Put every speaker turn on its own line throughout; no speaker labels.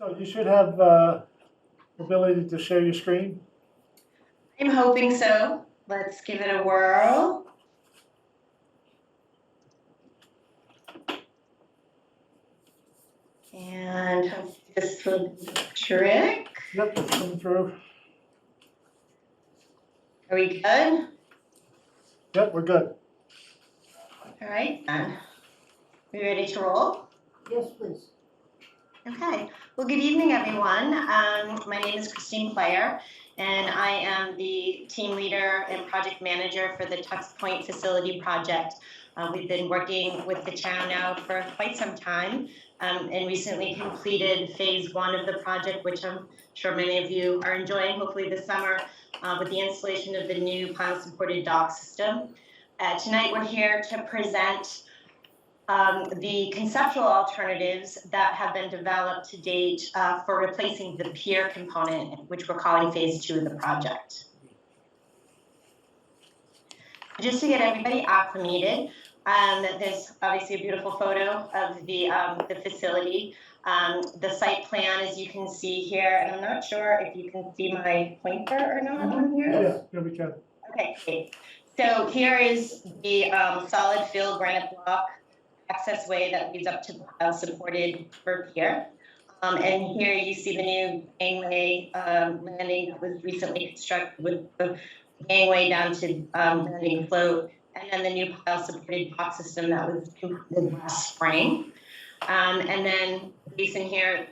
So you should have ability to share your screen.
I'm hoping so. Let's give it a whirl. And hopefully this will do the trick.
Yep, it's coming through.
Are we good?
Yep, we're good.
All right, then. We ready to roll?
Yes, please.
Okay. Well, good evening, everyone. My name is Christine Player, and I am the team leader and project manager for the Tux Point Facility Project. We've been working with the town now for quite some time, and recently completed phase 1 of the project, which I'm sure many of you are enjoying, hopefully this summer, with the installation of the new pile-supported dock system. Tonight, we're here to present the conceptual alternatives that have been developed to date for replacing the pier component, which we're calling phase 2 of the project. Just to get everybody acclimated, there's obviously a beautiful photo of the facility. The site plan, as you can see here, and I'm not sure if you can see my pointer or not on here.
Yeah, we can.
Okay, great. So here is the solid fill granite block access way that leads up to the supported pier. And here you see the new gangway landing that was recently constructed with the gangway down to landing float, and then the new pile supported dock system that was completed last spring. And then Jason here,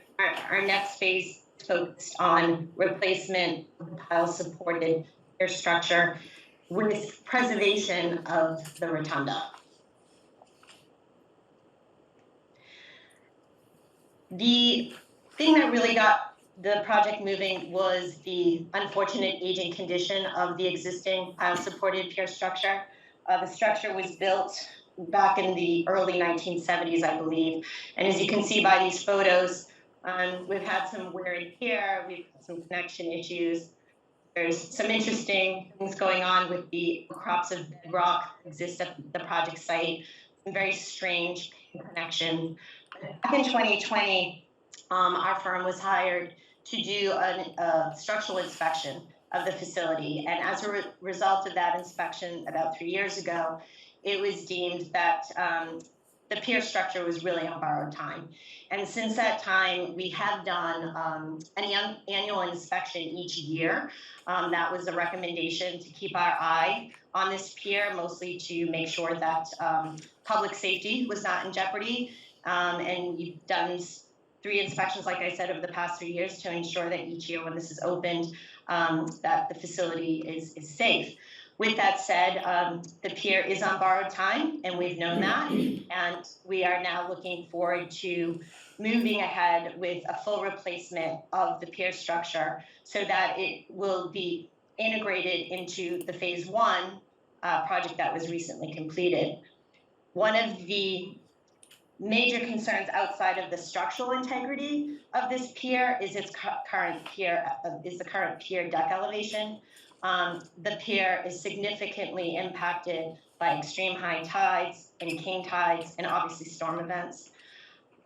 our next phase is focused on replacement of the pile supported pier structure with preservation of the rotunda. The thing that really got the project moving was the unfortunate aging condition of the existing pile-supported pier structure. The structure was built back in the early 1970s, I believe. And as you can see by these photos, we've had some wear and tear, we've had some connection issues. There's some interesting things going on with the crops of bedrock that exist at the project site, some very strange connections. Back in 2020, our firm was hired to do a structural inspection of the facility. And as a result of that inspection about 3 years ago, it was deemed that the pier structure was really on borrowed time. And since that time, we have done an annual inspection each year. That was a recommendation to keep our eye on this pier, mostly to make sure that public safety was not in jeopardy. And we've done 3 inspections, like I said, over the past 3 years to ensure that each year when this is opened, that the facility is safe. With that said, the pier is on borrowed time, and we've known that, and we are now looking forward to moving ahead with a full replacement of the pier structure so that it will be integrated into the phase 1 project that was recently completed. One of the major concerns outside of the structural integrity of this pier is its current pier deck elevation. The pier is significantly impacted by extreme high tides and king tides and obviously storm events.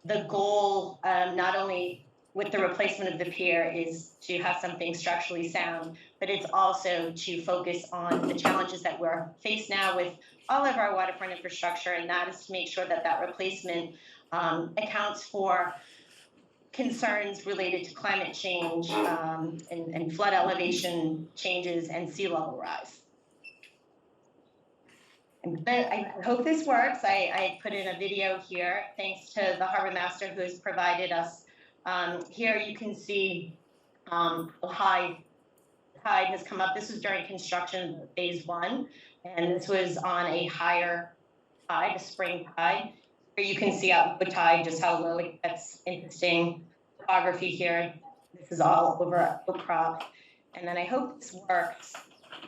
The goal, not only with the replacement of the pier, is to have something structurally sound, but it's also to focus on the challenges that we're faced now with all of our waterfront infrastructure, and that is to make sure that that replacement accounts for concerns related to climate change and flood elevation changes and sea level rise. I hope this works. I put in a video here, thanks to the harbor master who has provided us. Here you can see the high tide has come up. This was during construction of phase 1, and this was on a higher tide, a spring tide. Here you can see out the tide just how low it gets. Interesting topography here. This is all over oak crop. And then I hope this works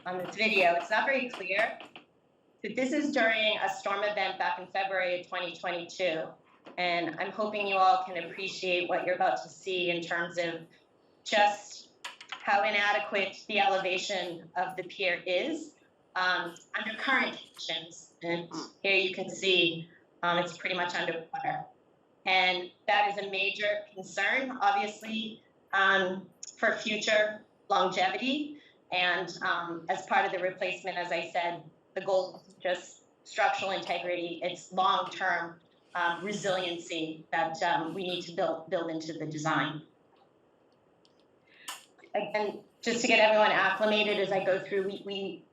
on this video. It's not very clear, but this is during a storm event back in February of 2022. And I'm hoping you all can appreciate what you're about to see in terms of just how inadequate the elevation of the pier is under current conditions. And here you can see it's pretty much underwater. And that is a major concern, obviously, for future longevity. And as part of the replacement, as I said, the goal is just structural integrity. It's long-term resiliency that we need to build into the design. Again, just to get everyone acclimated as I go through, we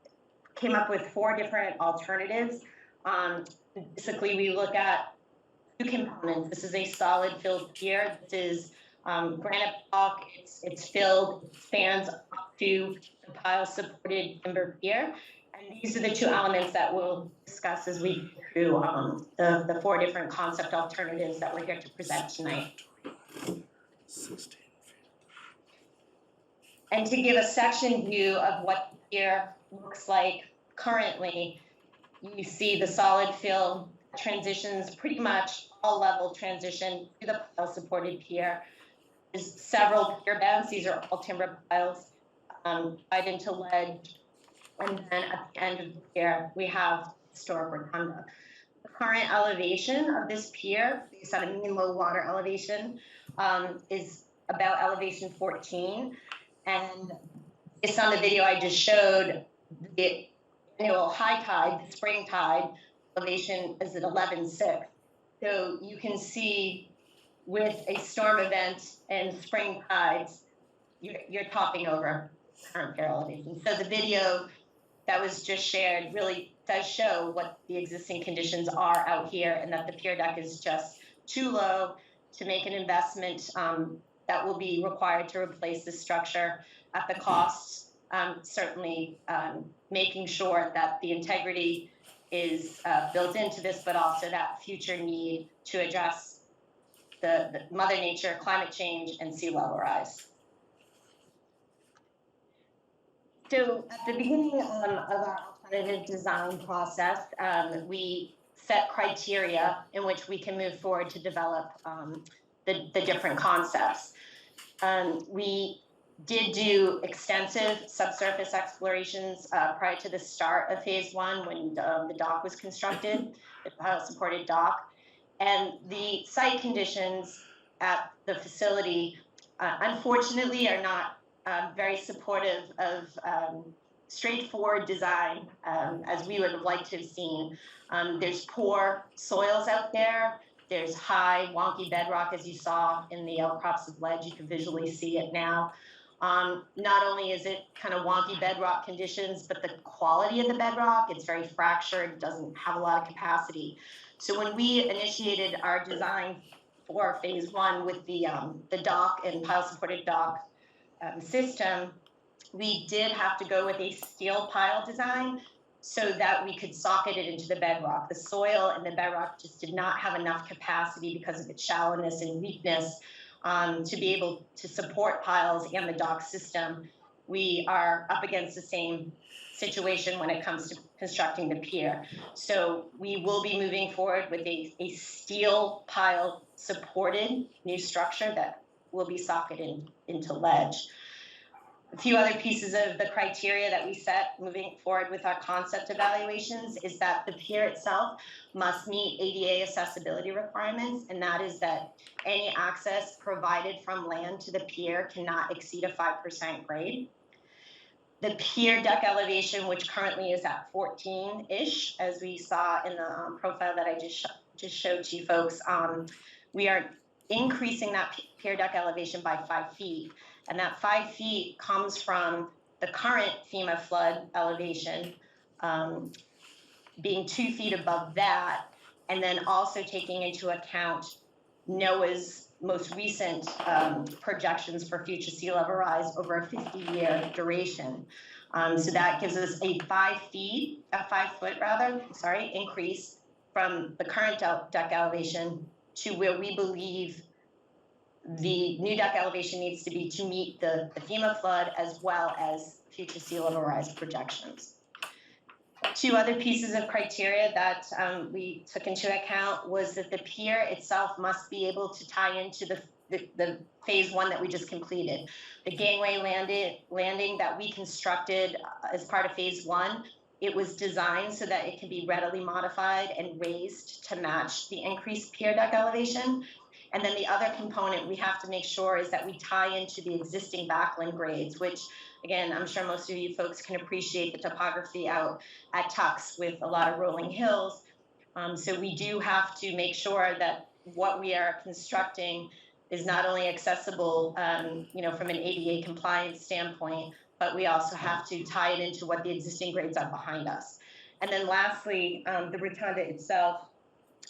came up with 4 different alternatives. Basically, we look at 2 components. This is a solid filled pier. This is granite block. It's filled, it spans up to the pile supported timber pier. And these are the 2 elements that we'll discuss as we go through the 4 different concept alternatives that we're here to present tonight. And to give a section view of what the pier looks like currently, you see the solid fill transitions pretty much all level transition to the pile supported pier. There's several pier beds. These are all timber piles tied into ledge. And then at the end of the pier, we have historic rotunda. The current elevation of this pier, based on a mean low water elevation, is about elevation 14. And based on the video I just showed, the annual high tide, the spring tide, elevation is at 11.6. So you can see with a storm event and spring tides, you're topping over current pier elevation. So the video that was just shared really does show what the existing conditions are out here, and that the pier deck is just too low to make an investment that will be required to replace the structure at the cost. Certainly making sure that the integrity is built into this, but also that future need to address the Mother Nature, climate change, and sea level rise. So at the beginning of our alternative design process, we set criteria in which we can move forward to develop the different concepts. We did do extensive subsurface explorations prior to the start of phase 1 when the dock was constructed, the pile-supported dock. And the site conditions at the facility, unfortunately, are not very supportive of straightforward design as we would have liked to have seen. There's poor soils out there. There's high, wonky bedrock, as you saw in the outcrops of ledge. You can visually see it now. Not only is it kind of wonky bedrock conditions, but the quality of the bedrock, it's very fractured, doesn't have a lot of capacity. So when we initiated our design for phase 1 with the dock and pile-supported dock system, we did have to go with a steel pile design so that we could socket it into the bedrock. The soil and the bedrock just did not have enough capacity because of its shallowness and weakness to be able to support piles and the dock system. We are up against the same situation when it comes to constructing the pier. So we will be moving forward with a steel pile supported new structure that will be socketed into ledge. A few other pieces of the criteria that we set moving forward with our concept evaluations is that the pier itself must meet ADA accessibility requirements, and that is that any access provided from land to the pier cannot exceed a 5% grade. The pier deck elevation, which currently is at 14-ish, as we saw in the profile that I just showed to you folks, we are increasing that pier deck elevation by 5 feet. And that 5 feet comes from the current FEMA flood elevation being 2 feet above that, and then also taking into account NOAA's most recent projections for future sea level rise over a 50-year duration. So that gives us a 5 foot increase from the current deck elevation to where we believe the new deck elevation needs to be to meet the FEMA flood as well as future sea level rise projections. 2 other pieces of criteria that we took into account was that the pier itself must be able to tie into the phase 1 that we just completed. The gangway landing that we constructed as part of phase 1, it was designed so that it can be readily modified and raised to match the increased pier deck elevation. And then the other component we have to make sure is that we tie into the existing backland grades, which, again, I'm sure most of you folks can appreciate the topography out at Tux with a lot of rolling hills. So we do have to make sure that what we are constructing is not only accessible, from an ADA compliance standpoint, but we also have to tie it into what the existing grades are behind us. And then lastly, the rotunda itself,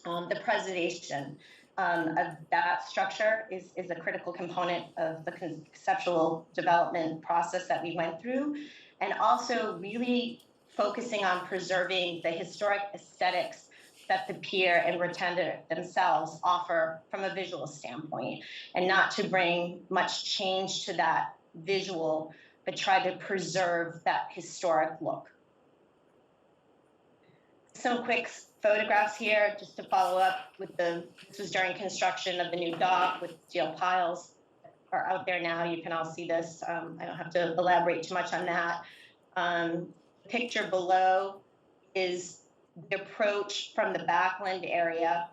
the preservation of that structure is a critical component of the conceptual development process that we went through, and also really focusing on preserving the historic aesthetics that the pier and rotunda themselves offer from a visual standpoint, and not to bring much change to that visual, but try to preserve that historic look. Some quick photographs here just to follow up with this was during construction of the new dock with steel piles are out there now. You can all see this. I don't have to elaborate too much on that. The picture below is the approach from the backland area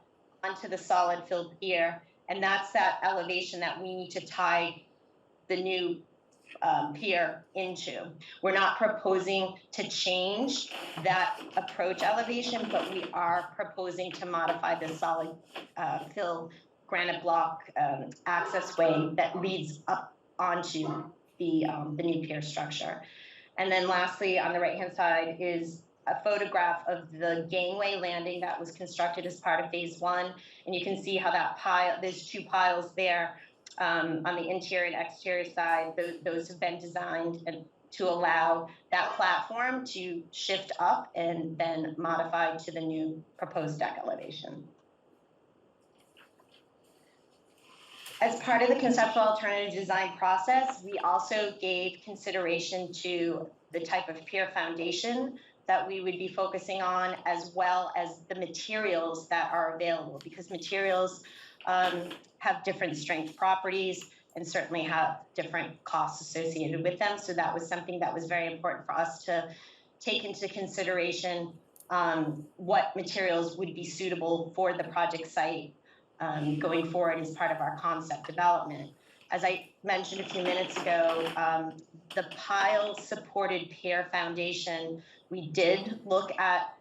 onto the solid fill pier, and that's that elevation that we need to tie the new pier into. We're not proposing to change that approach elevation, but we are proposing to modify the solid fill granite block access way that leads up onto the new pier structure. And then lastly, on the right-hand side is a photograph of the gangway landing that was constructed as part of phase one. And you can see how that pile, there's two piles there on the interior and exterior side. Those have been designed to allow that platform to shift up and then modify to the new proposed deck elevation. As part of the conceptual alternative design process, we also gave consideration to the type of pier foundation that we would be focusing on, as well as the materials that are available, because materials have different strength properties and certainly have different costs associated with them. So that was something that was very important for us to take into consideration, what materials would be suitable for the project site going forward as part of our concept development. As I mentioned a few minutes ago, the pile supported pier foundation, we did look at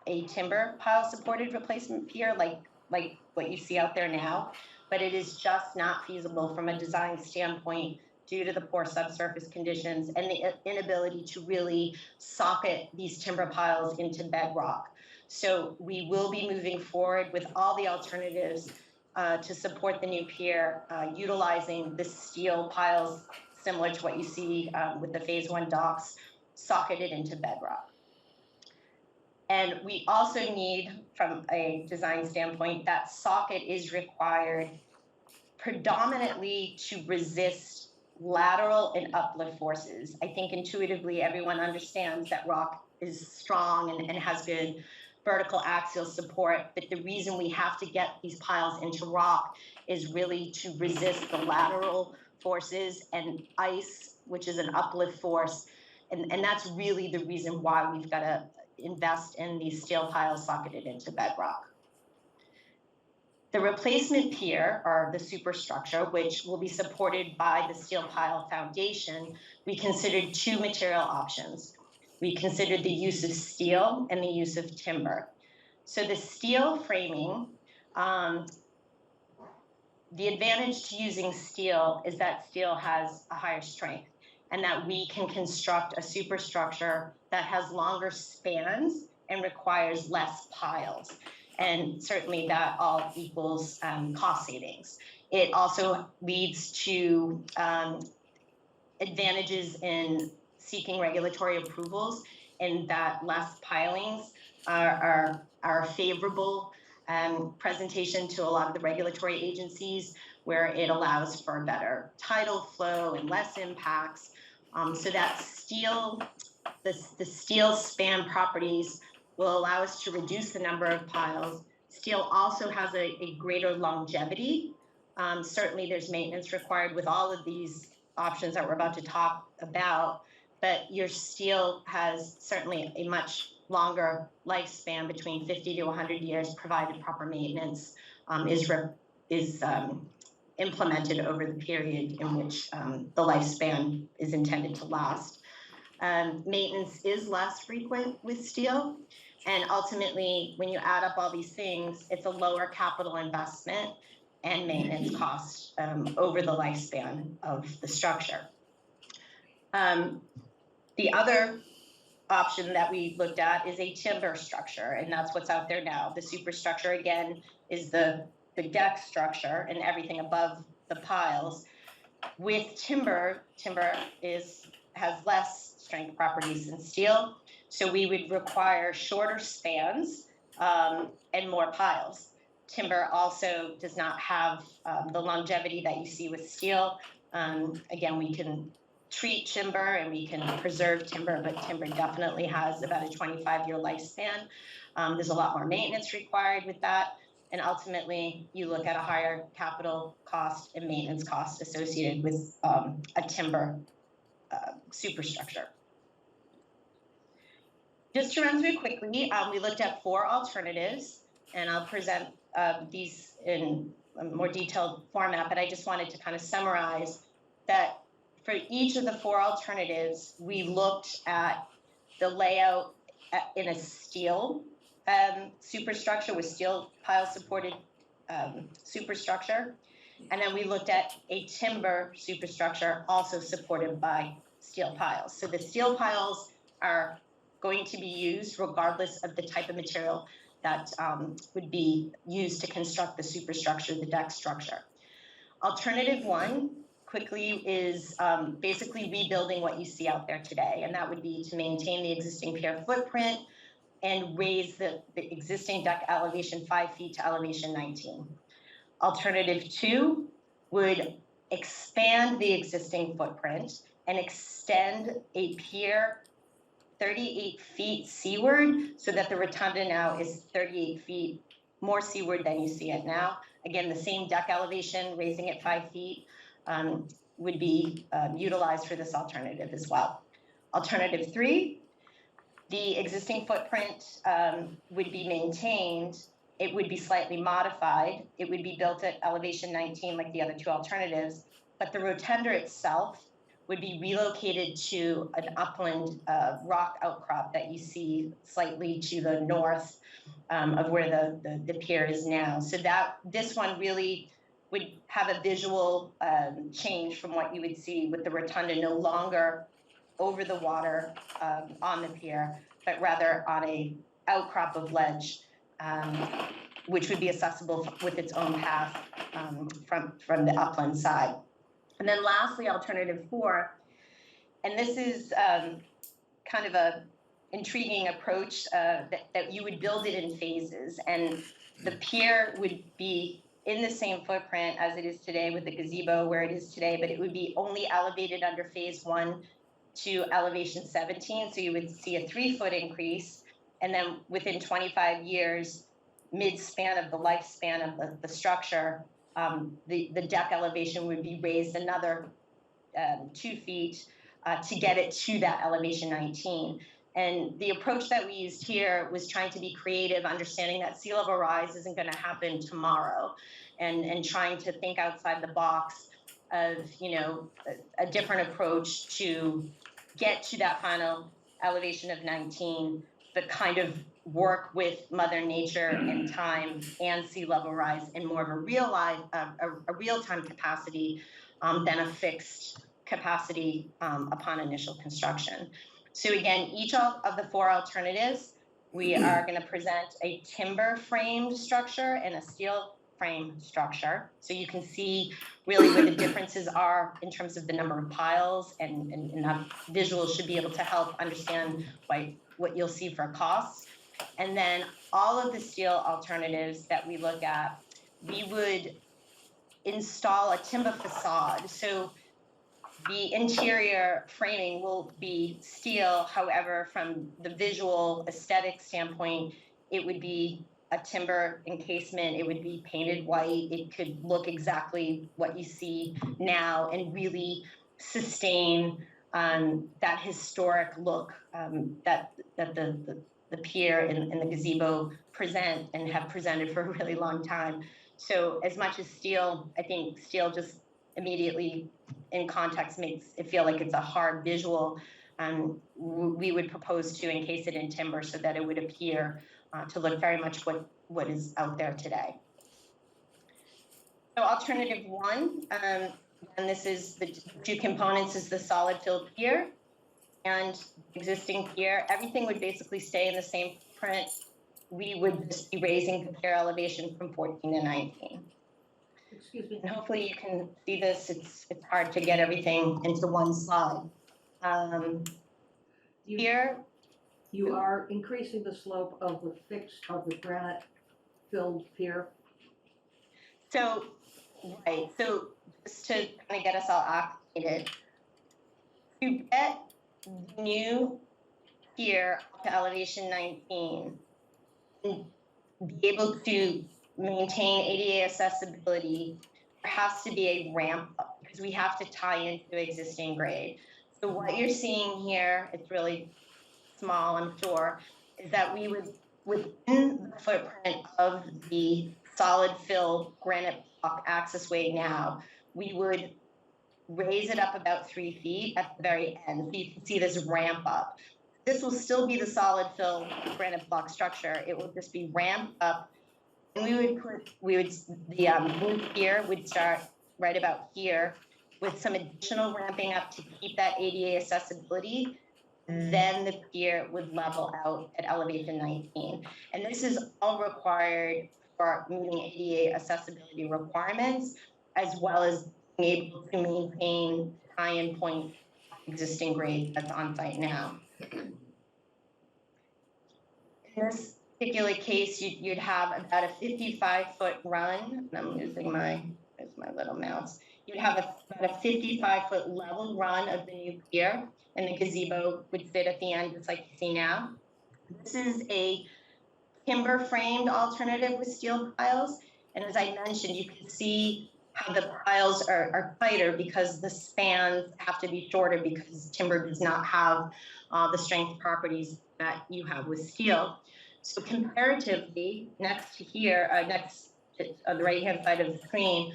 a timber pile supported replacement pier like what you see out there now, but it is just not feasible from a design standpoint due to the poor subsurface conditions and the inability to really socket these timber piles into bedrock. So we will be moving forward with all the alternatives to support the new pier, utilizing the steel piles similar to what you see with the phase one docks socketed into bedrock. And we also need, from a design standpoint, that socket is required predominantly to resist lateral and uplift forces. I think intuitively everyone understands that rock is strong and has good vertical axial support, but the reason we have to get these piles into rock is really to resist the lateral forces and ice, which is an uplift force. And that's really the reason why we've got to invest in these steel piles socketed into bedrock. The replacement pier, or the superstructure, which will be supported by the steel pile foundation, we considered two material options. We considered the use of steel and the use of timber. So the steel framing, the advantage to using steel is that steel has a higher strength, and that we can construct a superstructure that has longer spans and requires less piles. And certainly that all equals cost savings. It also leads to advantages in seeking regulatory approvals, and that less pilings are a favorable presentation to a lot of the regulatory agencies, where it allows for better tidal flow and less impacts. So that the steel span properties will allow us to reduce the number of piles. Steel also has a greater longevity. Certainly there's maintenance required with all of these options that we're about to talk about, but your steel has certainly a much longer lifespan, between 50 to 100 years, provided proper maintenance implemented over the period in which the lifespan is intended to last. Maintenance is less frequent with steel. And ultimately, when you add up all these things, it's a lower capital investment and maintenance cost over the lifespan of the structure. The other option that we looked at is a timber structure, and that's what's out there now. The superstructure, again, is the deck structure and everything above the piles. With timber has less strength properties than steel, so we would require shorter spans and more piles. Timber also does not have the longevity that you see with steel. Again, we can treat timber and we can preserve timber, but timber definitely has about a 25-year lifespan. There's a lot more maintenance required with that. And ultimately, you look at a higher capital cost and maintenance cost associated with a timber superstructure. Just to run through quickly, we looked at 4 alternatives, and I'll present these in a more detailed format, but I just wanted to kind of summarize that for each of the 4 alternatives, we looked at the layout in a steel superstructure with steel pile supported superstructure. And then we looked at a timber superstructure also supported by steel piles. So the steel piles are going to be used regardless of the type of material that would be used to construct the superstructure, the deck structure. Alternative 1 quickly is basically rebuilding what you see out there today, and that would be to maintain the existing pier footprint and raise the existing deck elevation 5 feet to elevation 19. Alternative 2 would expand the existing footprint and extend a pier 38 feet seaward so that the rotunda now is 38 feet more seaward than you see it now. Again, the same deck elevation, raising it 5 feet, would be utilized for this alternative as well. Alternative 3, the existing footprint would be maintained. It would be slightly modified. It would be built at elevation 19 like the other 2 alternatives, but the rotunda itself would be relocated to an upland rock outcrop that you see slightly to the north of where the pier is now. So that this one really would have a visual change from what you would see with the rotunda no longer over the water on the pier, but rather on a outcrop of ledge, which would be accessible with its own path from the upland side. And then lastly, alternative 4, and this is kind of a intriguing approach that you would build it in phases, and the pier would be in the same footprint as it is today with the gazebo where it is today, but it would be only elevated under phase 1 to elevation 17. So you would see a 3-foot increase, and then within 25 years, mid-span of the lifespan of the structure, the deck elevation would be raised another 2 feet to get it to that elevation 19. And the approach that we used here was trying to be creative, understanding that sea level rise isn't going to happen tomorrow, and trying to think outside the box of, you know, a different approach to get to that final elevation of 19, but kind of work with Mother Nature and time and sea level rise in more of a real-time capacity than a fixed capacity upon initial construction. So again, each of the 4 alternatives, we are going to present a timber framed structure and a steel frame structure. So you can see really where the differences are in terms of the number of piles, and that visual should be able to help understand what you'll see for costs. And then all of the steel alternatives that we look at, we would install a timber facade. So the interior framing will be steel. However, from the visual aesthetic standpoint, it would be a timber encasement. It would be painted white. It could look exactly what you see now and really sustain that historic look that the pier and the gazebo present and have presented for a really long time. So as much as steel, I think steel just immediately in context makes it feel like it's a hard visual. We would propose to encase it in timber so that it would appear to look very much what is out there today. So alternative one, and this is the two components is the solid fill pier and existing pier. Everything would basically stay in the same footprint. We would just be raising the pier elevation from 14 to 19.
Excuse me.
And hopefully you can see this. It's hard to get everything into one slide. Here,
You are increasing the slope of the granite filled pier.
so, right, so just to kind of get us all acclimated, to get the new pier up to elevation 19 and be able to maintain ADA accessibility, there has to be a ramp up because we have to tie into existing grade. So what you're seeing here, it's really small, I'm sure, is that we would, within the footprint of the solid fill granite block accessway now, we would raise it up about 3 feet at the very end. So you can see this ramp up. This will still be the solid fill granite block structure. It will just be ramped up. And the new pier would start right about here with some additional ramping up to keep that ADA accessibility. Then the pier would level out at elevation 19. And this is all required for meeting ADA accessibility requirements, as well as being able to maintain tie-in point existing grade that's on site now. In this particular case, you'd have about a 55-foot run, and I'm using there's my little mouse. You'd have about a 55-foot level run of the new pier, and the gazebo would sit at the end, just like you see now. This is a timber framed alternative with steel piles, and as I mentioned, you can see how the piles are tighter because the spans have to be shorter because timber does not have the strength properties that you have with steel. So comparatively, next to here, on the right-hand side of the screen,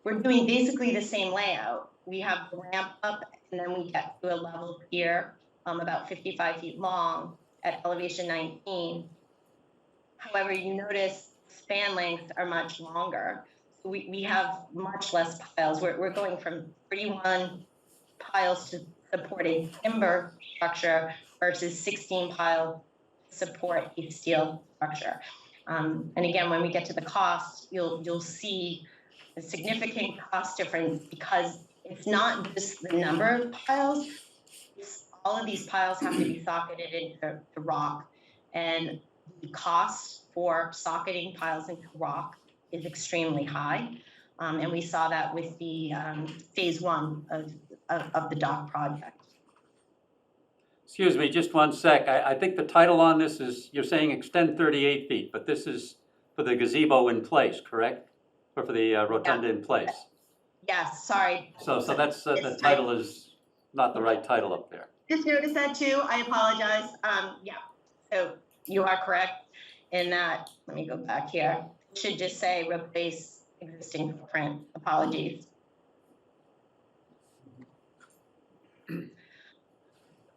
we're doing basically the same layout. We have the ramp up, and then we get to a level pier about 55 feet long at elevation 19. However, you notice span lengths are much longer. So we have much less piles. We're going from 31 piles to support a timber structure versus 16 piles to support a steel structure. And again, when we get to the cost, you'll see a significant cost difference because it's not just the number of piles. All of these piles have to be socketed into the rock, and the cost for socketing piles into rock is extremely high. And we saw that with the phase one of the dock project.
Excuse me, just one sec. I think the title on this is, you're saying extend 38 feet, but this is for the gazebo in place, correct? Or for the rotunda in place?
Yes, sorry.
So that's, the title is not the right title up there.
Just noticed that too. I apologize. Yeah, so you are correct in that. Let me go back here. It should just say replace existing footprint. Apologies.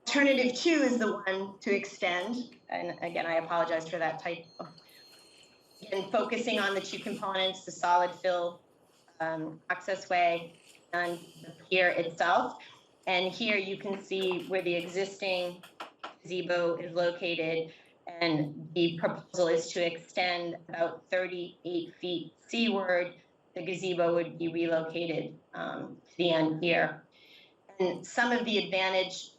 Alternative 2 is the one to extend, and again, I apologize for that typo. Again, focusing on the two components, the solid fill accessway and the pier itself. And here you can see where the existing gazebo is located, and the proposal is to extend about 38 feet seaward. The gazebo would be relocated to the end here. And some of the advantage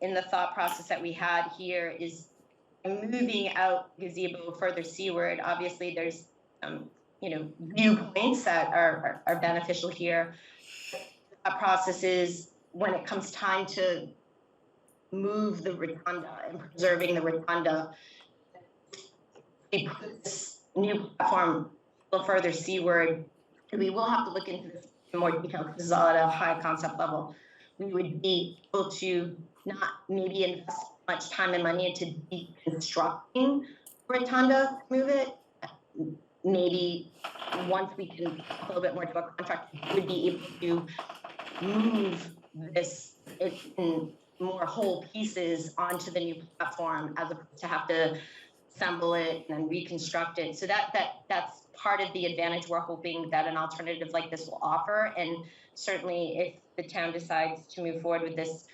in the thought process that we had here is moving out gazebo further seaward. Obviously, there's viewpoints that are beneficial here. That process is when it comes time to move the rotunda and preserving the rotunda, we put this new platform a little further seaward. And we will have to look into this in more detail because this is all at a high concept level. We would be able to not maybe invest much time and money into deconstructing rotunda, move it, maybe once we can talk a little bit more to a contract, we would be able to move this in more whole pieces onto the new platform as opposed to have to assemble it and then reconstruct it. So that's part of the advantage we're hoping that an alternative like this will offer. And certainly if the town decides to move forward with this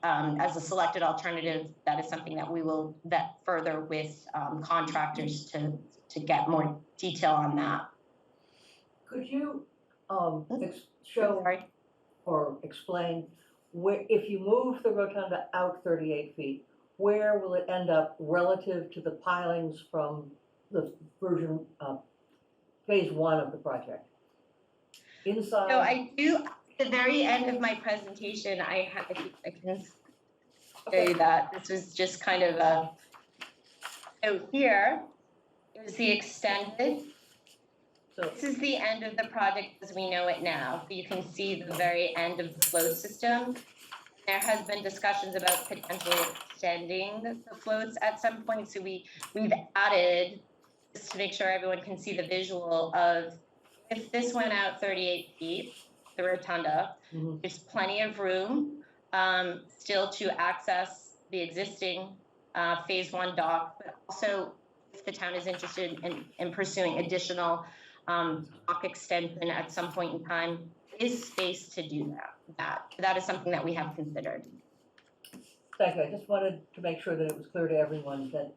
as a selected alternative, that is something that we will vet further with contractors to get more detail on that.
Could you, show
Sorry.
or explain where, if you move the rotunda out 38 feet, where will it end up relative to the pilings from the version, phase 1 of the project? Inside?
So I do, at the very end of my presentation, I can show you that. This was just kind of a, so here is the extended.
So,
This is the end of the project as we know it now. So you can see the very end of the float system. There has been discussions about potentially extending the floats at some point. So we've added, just to make sure everyone can see the visual of, if this went out 38 feet, the rotunda,
mhm.
there's plenty of room still to access the existing phase 1 dock, but also if the town is interested in pursuing additional dock extension at some point in time, is space to do that is something that we have considered.
Thank you. I just wanted to make sure that it was clear to everyone that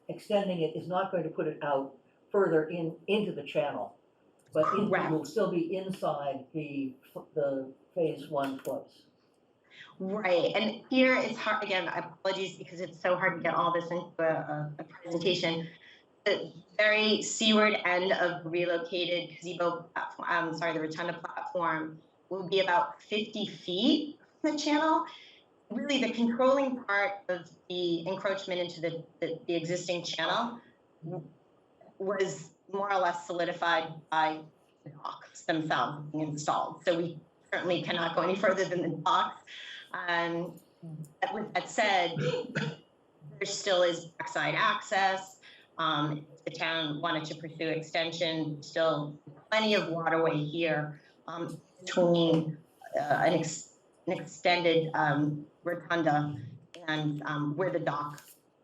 extending it is not going to put it out further into the channel, but it
Correct.
will still be inside the phase 1 floats.
Right, and here it's hard, again, apologies because it's so hard to get all this into a presentation. The very seaward end of the relocated gazebo platform, the rotunda platform will be about 50 feet from the channel. Really, the controlling part of the encroachment into the existing channel was more or less solidified by the docks themselves being installed. So we certainly cannot go any further than the docks. With that said, there still is backside access. If the town wanted to pursue extension, still plenty of waterway here between an extended rotunda and where the dock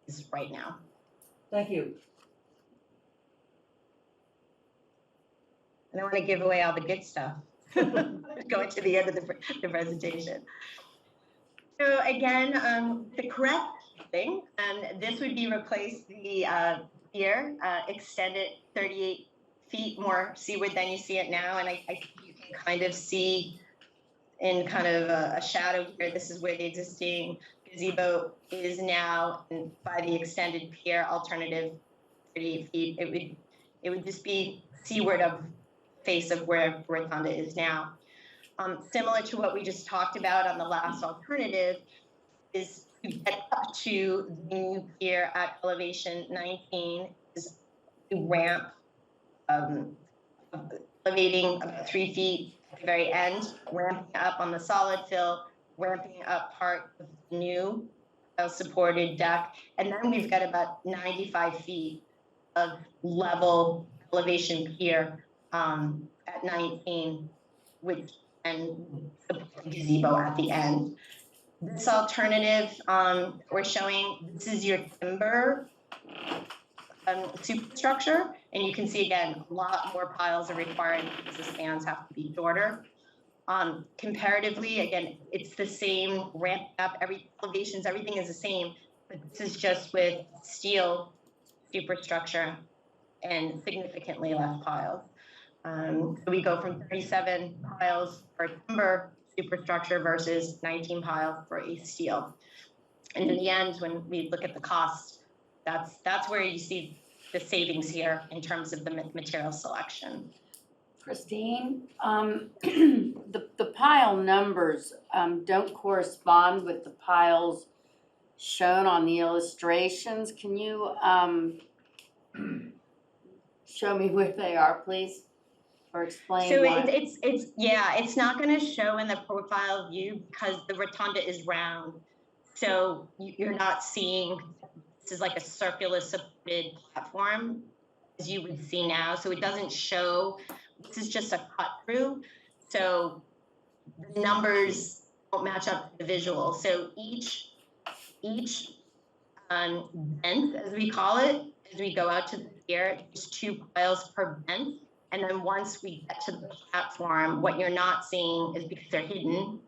is right now.
Thank you.
I don't want to give away all the good stuff. Going to the end of the presentation. So again, the correct thing, this would be replace the pier, extended 38 feet more seaward than you see it now, and I think you can kind of see in kind of a shadow here. This is where the existing gazebo is now, and by the extended pier alternative 38 feet, it would just be seaward of face of where rotunda is now. Similar to what we just talked about on the last alternative, is to get up to the new pier at elevation 19 is a ramp, elevating about 3 feet at the very end, ramping up on the solid fill, ramping up part of the new supported deck, and then we've got about 95 feet of level elevation pier at 19, which and the gazebo at the end. This alternative we're showing, this is your timber superstructure, and you can see again a lot more piles are required because the spans have to be shorter. Comparatively, again, it's the same ramp up, elevations, everything is the same, but this is just with steel superstructure and significantly less piles. So we go from 37 piles for timber superstructure versus 19 piles for a steel. And in the end, when we look at the cost, that's where you see the savings here in terms of the material selection.
Christine, the pile numbers don't correspond with the piles shown on the illustrations. Can you show me where they are, please? Or explain
So
why?
it's not going to show in the profile view because the rotunda is round. So you're not seeing, this is like a circular supported platform. as you would see now. So it doesn't show, this is just a cut through. So the numbers don't match up to the visual. So each bench, as we call it, as we go out to the pier, there's 2 piles per bench. And then once we get to the platform, what you're not seeing is because they're hidden,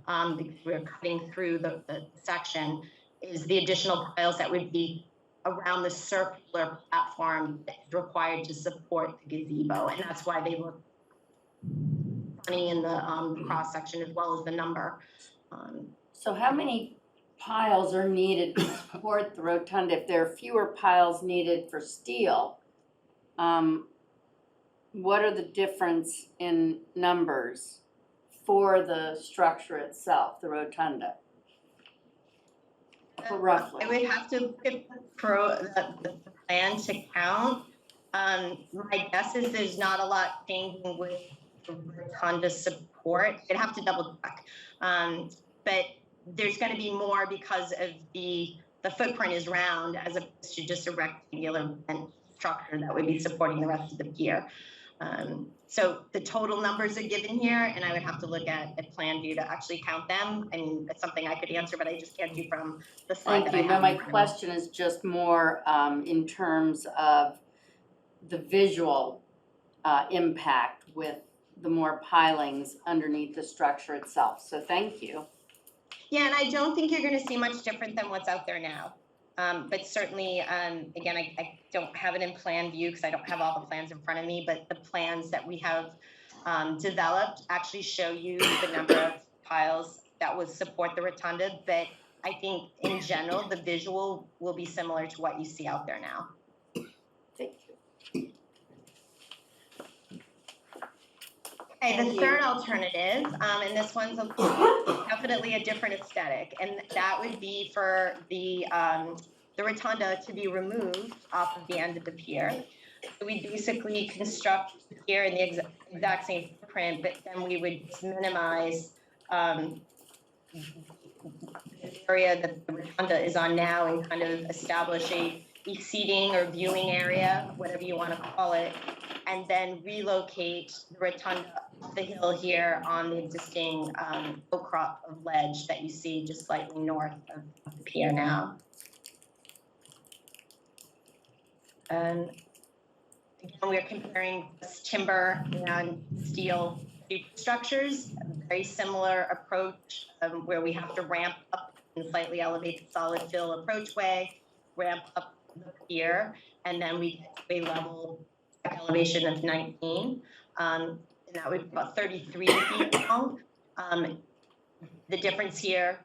because we're cutting through the section, is the additional piles that would be around the circular platform that's required to support the gazebo. And that's why they look funny in the cross section as well as the number.
So how many piles are needed to support the rotunda? If there are fewer piles needed for steel, what are the difference in numbers for the structure itself, the rotunda? Roughly.
I would have to get the plan to count. My guess is there's not a lot changing with the rotunda support. I'd have to double check. But there's going to be more because of the footprint is round as opposed to just a rectangular structure that would be supporting the rest of the pier. So the total numbers are given here, and I would have to look at a plan view to actually count them. I mean, it's something I could answer, but I just can't do from the slide
Thank
that I
you.
have.
Now, my
in front of me.
question is just more in terms of the visual impact with the more pilings underneath the structure itself. So thank you.
Yeah, and I don't think you're going to see much different than what's out there now. But certainly, again, I don't have it in plan view because I don't have all the plans in front of me, but the plans that we have developed actually show you the number of piles that would support the rotunda. But I think in general, the visual will be similar to what you see out there now.
Thank you.
Okay,
Thank
the
you.
third alternative, and this one's definitely a different aesthetic, and that would be for the rotunda to be removed off of the end of the pier. So we basically construct the pier in the exact same footprint, but then we would minimize the area that the rotunda is on now and kind of establish a seating or viewing area, whatever you want to call it, and then relocate the rotunda up the hill here on the existing outcrop of ledge that you see just slightly north of the pier now. And again, we're comparing this timber and steel structures, a very similar approach where we have to ramp up and slightly elevate the solid fill approachway, ramp up the pier, and then we get to a level elevation of 19. And that would be about 33 feet long. The difference here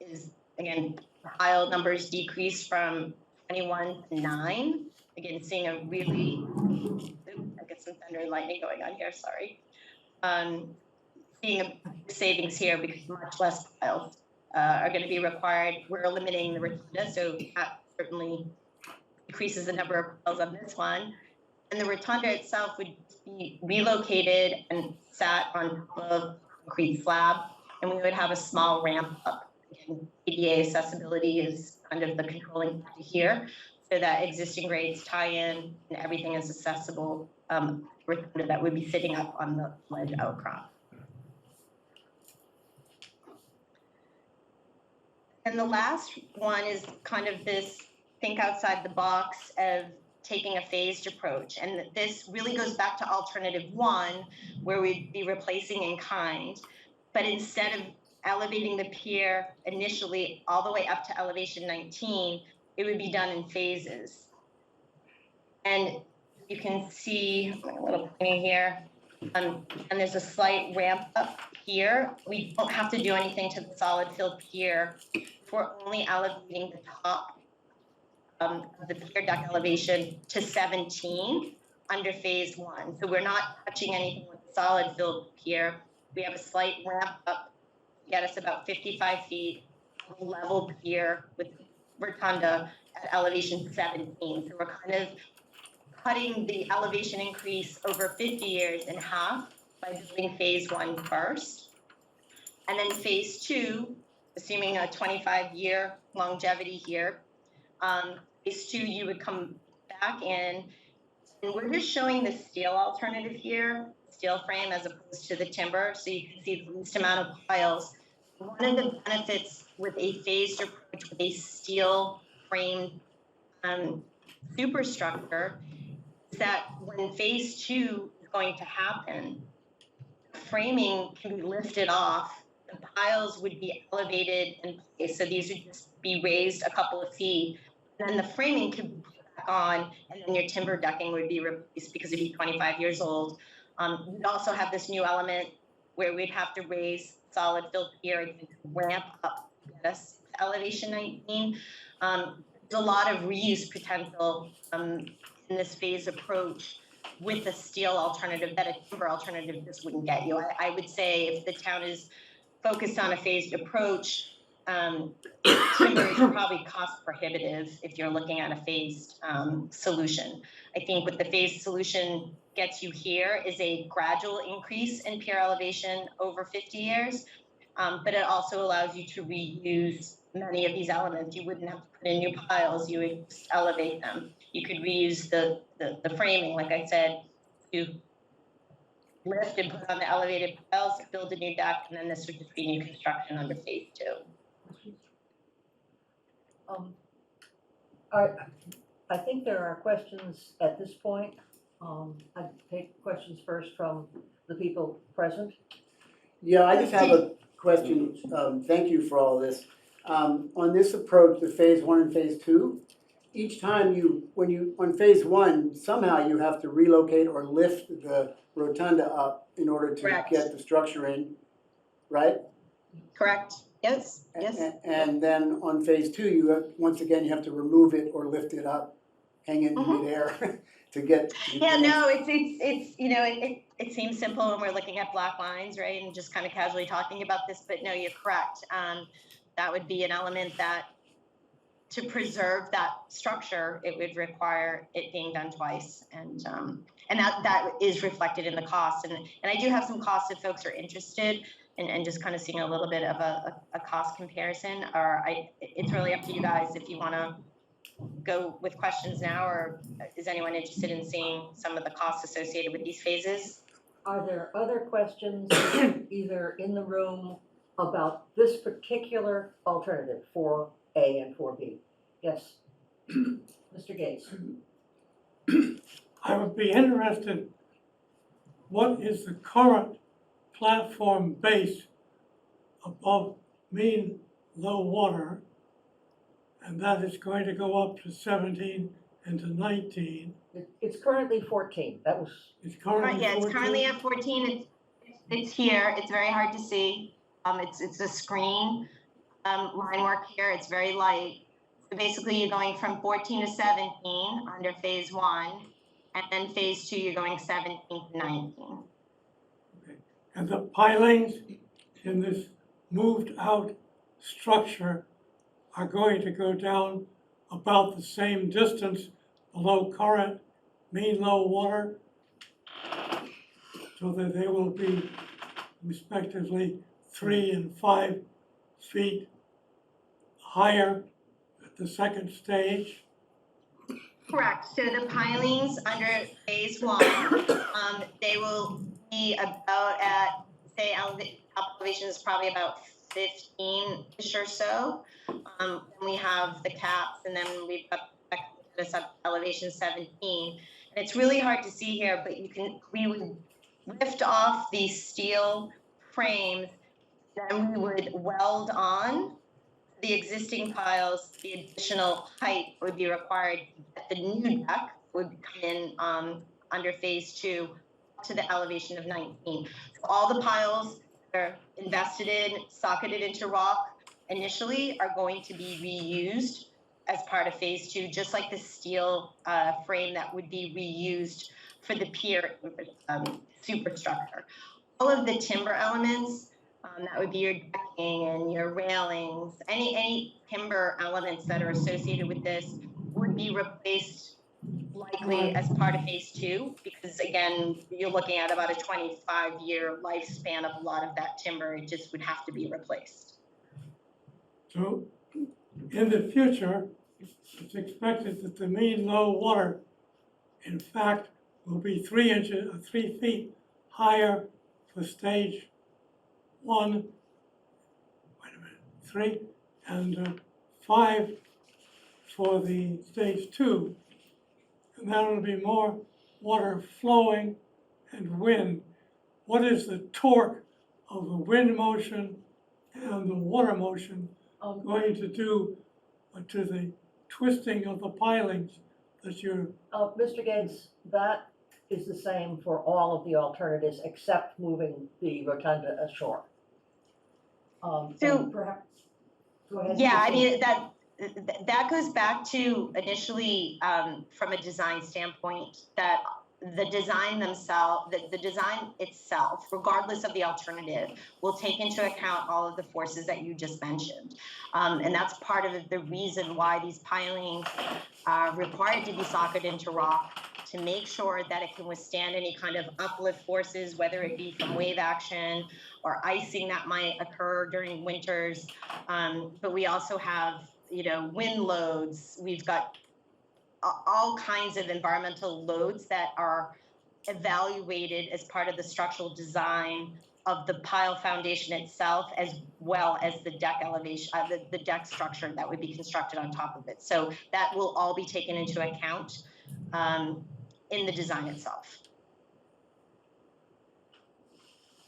is, again, pile numbers decrease from 21 to 9. Again, seeing a really, I get some thunder and lightning going on here, sorry. Seeing a savings here because much less piles are going to be required. We're eliminating the rotunda, so that certainly decreases the number of piles on this one. And the rotunda itself would be relocated and sat on top of a concrete slab, and we would have a small ramp up. Again, ADA accessibility is kind of the controlling factor here, so that existing grades tie in and everything is accessible. Rotunda that would be sitting up on the ledge outcrop. And the last one is kind of this think outside the box of taking a phased approach. And this really goes back to alternative 1, where we'd be replacing in kind. But instead of elevating the pier initially all the way up to elevation 19, it would be done in phases. And you can see a little pointing here, and there's a slight ramp up here. We don't have to do anything to the solid fill pier. We're only elevating the top of the pier deck elevation to 17 under phase 1. So we're not touching anything with the solid fill pier. We have a slight ramp up to get us about 55 feet of a level pier with rotunda at elevation 17. So we're kind of cutting the elevation increase over 50 years in half by building phase 1 first. And then phase 2, assuming a 25-year longevity here, phase 2, you would come back in And we're just showing the steel alternative here, steel frame as opposed to the timber, so you can see the least amount of piles. One of the benefits with a phased approach with a steel framed superstructure is that when phase 2 is going to happen, the framing can be lifted off, the piles would be elevated in place, so these would just be raised a couple of feet, and then the framing could be put back on, and then your timber decking would be replaced because it'd be 25 years old. We'd also have this new element where we'd have to raise solid filled pier and ramp up to get us to elevation 19. There's a lot of reuse potential in this phase approach with a steel alternative that a timber alternative just wouldn't get you. I would say if the town is focused on a phased approach, timber is probably cost prohibitive if you're looking at a phased solution. I think what the phased solution gets you here is a gradual increase in pier elevation over 50 years, but it also allows you to reuse many of these elements. You wouldn't have to put in new piles, you would just elevate them. You could reuse the framing, like I said, to lift and put on the elevated piles, build a new deck, and then this would just be new construction under phase 2.
I think there are questions at this point. I'd take questions first from the people present.
Yeah, I just have a question. Thank you for all this. On this approach, the phase 1 and phase 2, each time on phase 1, somehow you have to relocate or lift the rotunda up in order to
Correct.
get the structure in, right?
Correct. Yes. Yes.
And then on phase 2, once again, you have to remove it or lift it up, hang it in
Mhm.
midair to get.
Yeah, no, it's you know, it seems simple when we're looking at black lines, right, and just kind of casually talking about this, but no, you're correct. That would be an element that to preserve that structure, it would require it being done twice, and that is reflected in the cost. And I do have some costs if folks are interested, and just kind of seeing a little bit of a cost comparison. Or it's really up to you guys if you want to go with questions now, or is anyone interested in seeing some of the costs associated with these phases?
Are there other questions either in the room about this particular alternative, 4A and 4B? Yes, Mr. Gates.
I would be interested, what is the current platform base above mean low water? And that is going to go up to 17 and to 19.
It's currently 14. That was,
It's currently
Yeah, it's
14.
currently at 14. It's here. It's very hard to see. It's a screen line work here. It's very light. So basically, you're going from 14 to 17 under phase 1, and then phase 2, you're going 17 to 19.
Okay. And the pilings in this moved out structure are going to go down about the same distance below current mean low water, so that they will be respectively 3 and 5 feet higher at the second stage.
Correct. So the pilings under phase 1, they will be about at, say, elevation is probably about 15-ish or so. We have the caps, and then we've got this up elevation 17. And it's really hard to see here, but we would lift off these steel frames, then we would weld on the existing piles. The additional height would be required. The new deck would come in under phase 2 to the elevation of 19. So all the piles that are invested in, socketed into rock initially, are going to be reused as part of phase 2, just like the steel frame that would be reused for the pier superstructure. All of the timber elements, that would be your decking and your railings, any timber elements that are associated with this would be replaced likely as part of phase 2, because again, you're looking at about a 25-year lifespan of a lot of that timber. It just would have to be replaced.
So in the future, it's expected that the mean low water in fact, will be 3 feet higher for stage 1, wait a minute, 3, and 5 for the stage 2. And that'll be more water flowing and wind. What is the torque of the wind motion and the water motion going to do to the twisting of the pilings that you're,
Mr. Gates, that is the same for all of the alternatives except moving the rotunda ashore.
So-
And perhaps, go ahead.
Yeah, I
Christine.
mean, that goes back to initially, from a design standpoint, that the design themselves, the design itself, regardless of the alternative, will take into account all of the forces that you just mentioned. And that's part of the reason why these pilings are required to be socked into rock, to make sure that it can withstand any kind of uplift forces, whether it be from wave action or icing that might occur during winters. But we also have, wind loads. We've got all kinds of environmental loads that are evaluated as part of the structural design of the pile foundation itself, as well as the deck elevation, the deck structure that would be constructed on top of it. So that will all be taken into account in the design itself.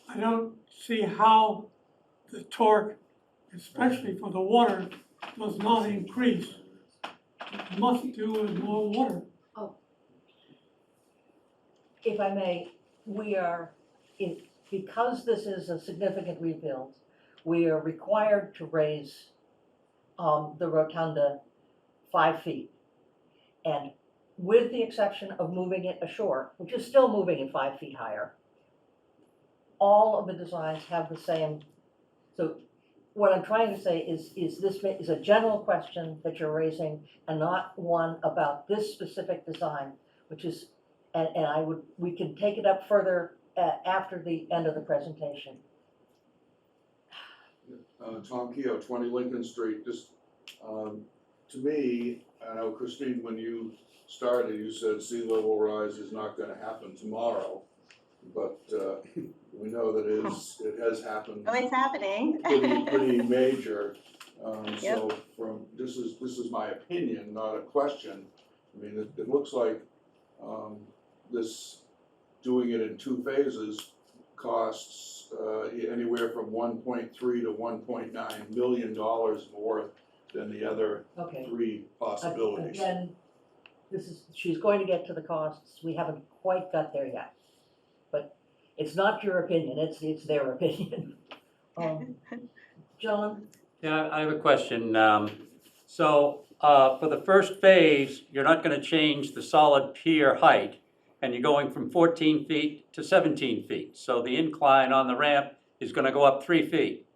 I don't see how the torque, especially for the water, does not increase. It must do with more water.
If I may, because this is a significant rebuild, we are required to raise the rotunda 5 feet. And with the exception of moving it ashore, which is still moving it 5 feet higher, all of the designs have the same. So what I'm trying to say is this is a general question that you're raising and not one about this specific design, which is, and we can take it up further after the end of the presentation.
Tom Keogh, 20 Lincoln Street, just, to me, I know Christine, when you started, you said sea level rise is not gonna happen tomorrow, but, we know that it has happened
Oh, it's happening.
pretty major. So this is my opinion, not a question. I mean, it looks like, doing it in 2 phases costs, anywhere from $1.3 to $1.9 million more than the other
Okay.
3 possibilities.
Again, she's going to get to the costs. We haven't quite got there yet. But it's not your opinion, it's their opinion. John?
Yeah, I have a question. So for the first phase, you're not going to change the solid pier height, and you're going from 14 feet to 17 feet. So the incline on the ramp is going to go up 3 feet,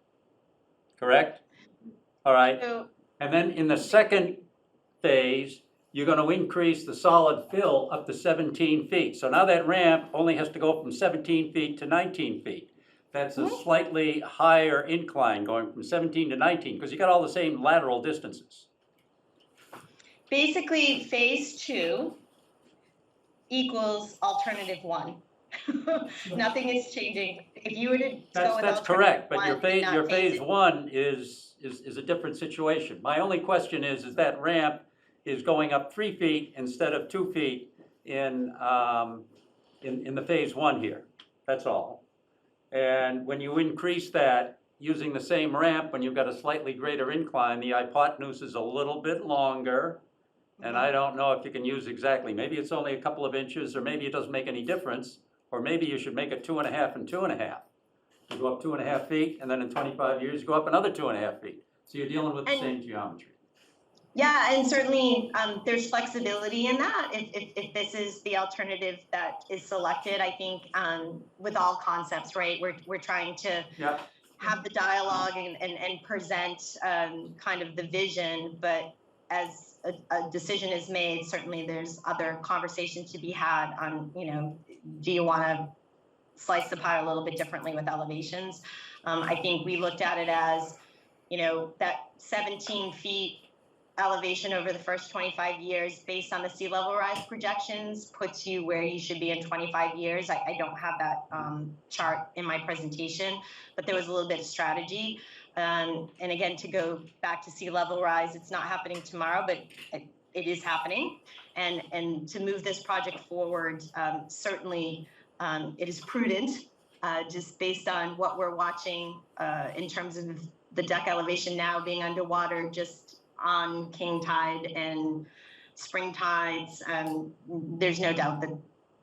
correct? All right.
So,
And then in the second phase, you're going to increase the solid fill up to 17 feet. So now that ramp only has to go from 17 feet to 19 feet. That's a slightly higher incline going from 17 to 19 because you got all the same lateral distances.
basically, phase 2 equals alternative 1. Nothing is changing. If you were to go with
That's correct, but your
alternative one, not
phase
it.
1 is a different situation. My only question is that ramp is going up 3 feet instead of 2 feet in the phase 1 here. That's all. And when you increase that using the same ramp, when you've got a slightly greater incline, the hypotenuse is a little bit longer. And I don't know if you can use exactly, maybe it's only a couple of inches, or maybe it doesn't make any difference. Or maybe you should make it 2.5 and 2.5. You go up 2.5 feet, and then in 25 years, you go up another 2.5 feet. So you're dealing with the same geometry.
Yeah, and certainly there's flexibility in that. If this is the alternative that is selected, I think with all concepts, right, we're trying to
Yeah.
have the dialogue and present kind of the vision, but as a decision is made, certainly there's other conversations to be had on, do you want to slice the pie a little bit differently with elevations? I think we looked at it as, that 17 feet elevation over the first 25 years based on the sea level rise projections puts you where you should be in 25 years. I don't have that chart in my presentation, but there was a little bit of strategy. And again, to go back to sea level rise, it's not happening tomorrow, but it is happening. And to move this project forward, certainly it is prudent, just based on what we're watching in terms of the deck elevation now being underwater just on king tide and spring tides. There's no doubt that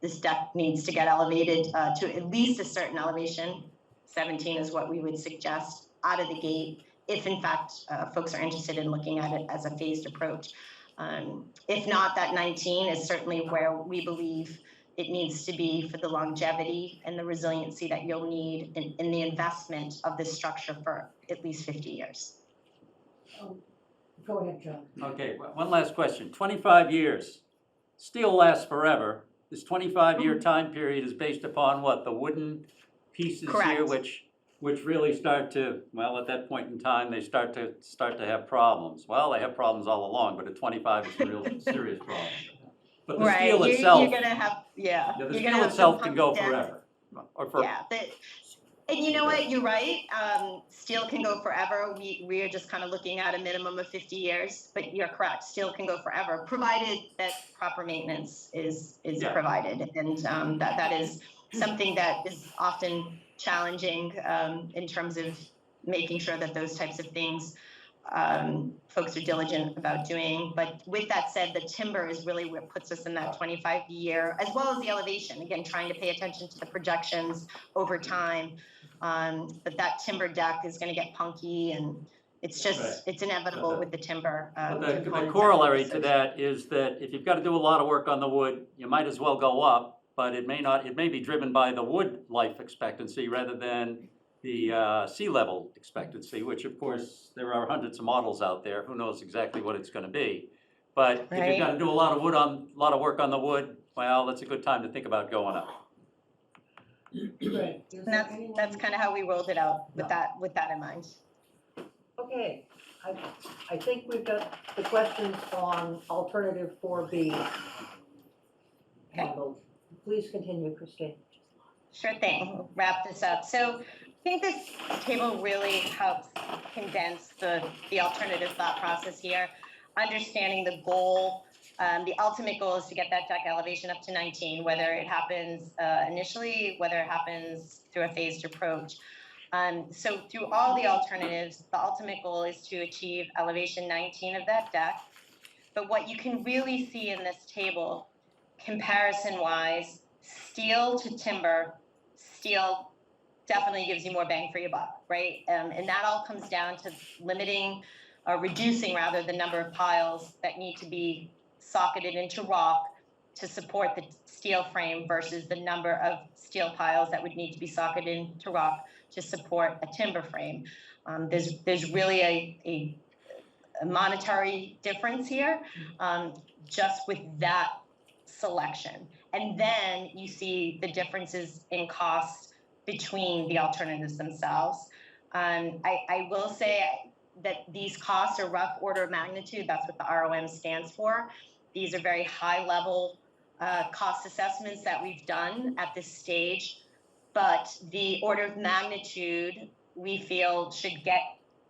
this deck needs to get elevated to at least a certain elevation. 17 is what we would suggest out of the gate, if in fact folks are interested in looking at it as a phased approach. If not, that 19 is certainly where we believe it needs to be for the longevity and the resiliency that you'll need in the investment of this structure for at least 50 years.
Go ahead, John.
Okay, one last question. 25 years, steel lasts forever. This 25-year time period is based upon what? The wooden pieces here,
Correct.
which really start to, well, at that point in time, they start to have problems. Well, they have problems all along, but at 25, it's a real serious problem. But the
Right,
steel
you're
itself,
gonna have, yeah.
the
you're gonna
steel
have
itself
some
can go
punky deck.
forever. Or for,
Yeah, and you know what, you're right, steel can go forever. We are just kind of looking at a minimum of 50 years, but you're correct, steel can go forever, provided that proper maintenance is
Yeah.
provided. And that is something that is often challenging in terms of making sure that those types of things folks are diligent about doing. But with that said, the timber is really what puts us in that 25-year, as well as the elevation. Again, trying to pay attention to the projections over time. But that timber deck is going to get punky, and it's just,
Right.
it's inevitable with the timber.
but the
components
corollary
that
to
are
that is that if you've got to do a lot of work on the wood, you might as well go up, but it may be driven by the wood life expectancy rather than the sea level expectancy, which of course, there are hundreds of models out there. Who knows exactly what it's gonna be? But if you've got to do a lot of work on the wood, well, that's a good time to think about going up.
Great. Is
And
there
that's
anyone-
kind of how we rolled it out with that in mind.
Okay, I think we've got the questions on alternative 4B handled. Please continue, Christine.
Sure thing. We'll wrap this up. So I think this table really helps condense the alternative thought process here, understanding the goal. The ultimate goal is to get that deck elevation up to 19, whether it happens initially, whether it happens through a phased approach. So through all the alternatives, the ultimate goal is to achieve elevation 19 of that deck. But what you can really see in this table, comparison-wise, steel to timber, steel definitely gives you more bang for your buck, right? And that all comes down to limiting or reducing rather the number of piles that need to be socketed into rock to support the steel frame versus the number of steel piles that would need to be socketed into rock to support a timber frame. There's really a monetary difference here, just with that selection. And then you see the differences in cost between the alternatives themselves. I will say that these costs are rough order of magnitude. That's what the ROM stands for. These are very high level cost assessments that we've done at this stage, but the order of magnitude we feel should get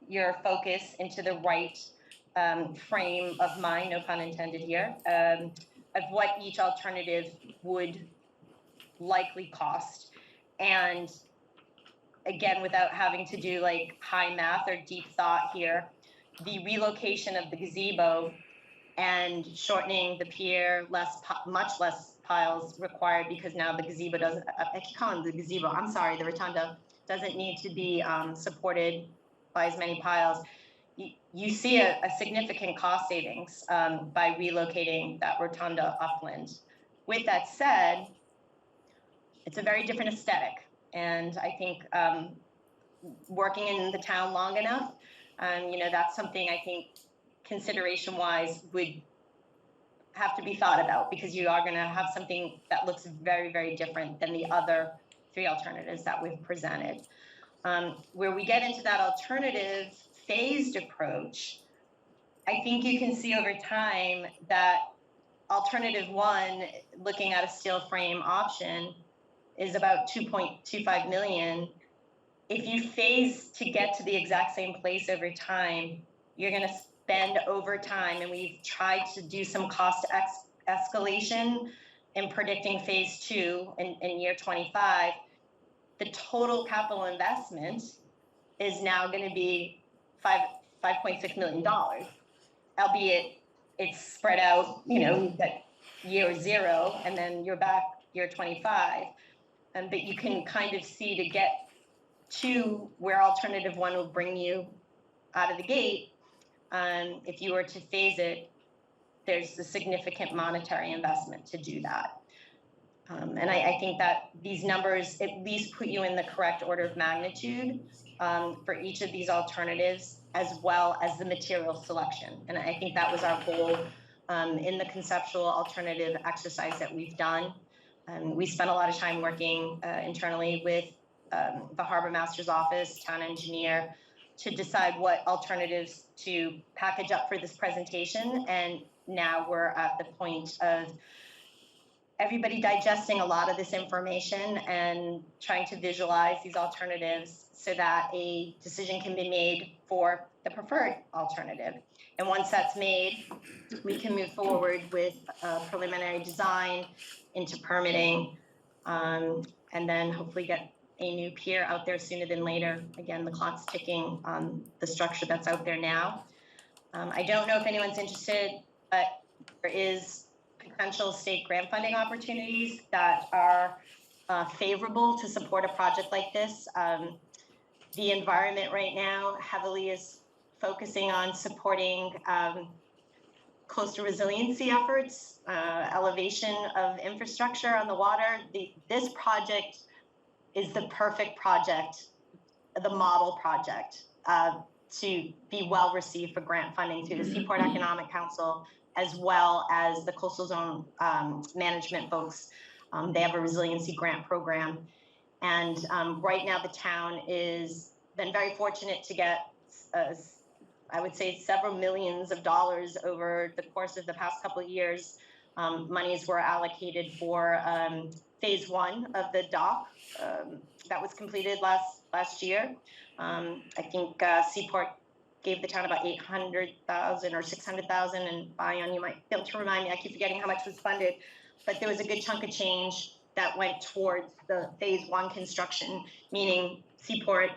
your focus into the right frame of mind, no pun intended here, of what each alternative would likely cost. And again, without having to do like high math or deep thought here, the relocation of the gazebo and shortening the pier, much less piles required, because now the gazebo doesn't, I keep calling it the gazebo, I'm sorry, the rotunda doesn't need to be supported by as many piles. You see a significant cost savings by relocating that rotunda upland. With that said, it's a very different aesthetic. And I think working in the town long enough, that's something I think consideration-wise would have to be thought about, because you are going to have something that looks very, very different than the other three alternatives that we've presented. Where we get into that alternative phased approach, I think you can see over time that alternative one, looking at a steel frame option, is about 2.25 million. If you phase to get to the exact same place over time, you're gonna spend over time, and we've tried to do some cost escalation in predicting phase two in year 25. The total capital investment is now gonna be $5.6 million, albeit it's spread out, that year zero, and then you're back year 25. But you can kind of see to get to where alternative one will bring you out of the gate, if you were to phase it, there's a significant monetary investment to do that. And I think that these numbers at least put you in the correct order of magnitude for each of these alternatives, as well as the material selection. And I think that was our goal in the conceptual alternative exercise that we've done. We spent a lot of time working internally with the Harbor Master's Office, town engineer, to decide what alternatives to package up for this presentation. And now we're at the point of everybody digesting a lot of this information and trying to visualize these alternatives so that a decision can be made for the preferred alternative. And once that's made, we can move forward with preliminary design into permitting, and then hopefully get a new pier out there sooner than later. Again, the clock's ticking on the structure that's out there now. I don't know if anyone's interested, but there is potential state grant funding opportunities that are favorable to support a project like this. The environment right now heavily is focusing on supporting coastal resiliency efforts, elevation of infrastructure on the water. This project is the perfect project, the model project, to be well received for grant funding through the Seaport Economic Council, as well as the coastal zone management folks. They have a resiliency grant program. And right now the town is been very fortunate to get, I would say, several millions of dollars over the course of the past couple of years. Monies were allocated for phase one of the dock that was completed last year. I think Seaport gave the town about $800,000 or $600,000, and Bayan, you might be able to remind me, I keep forgetting how much was funded, but there was a good chunk of change that went towards the phase one construction, meaning Seaport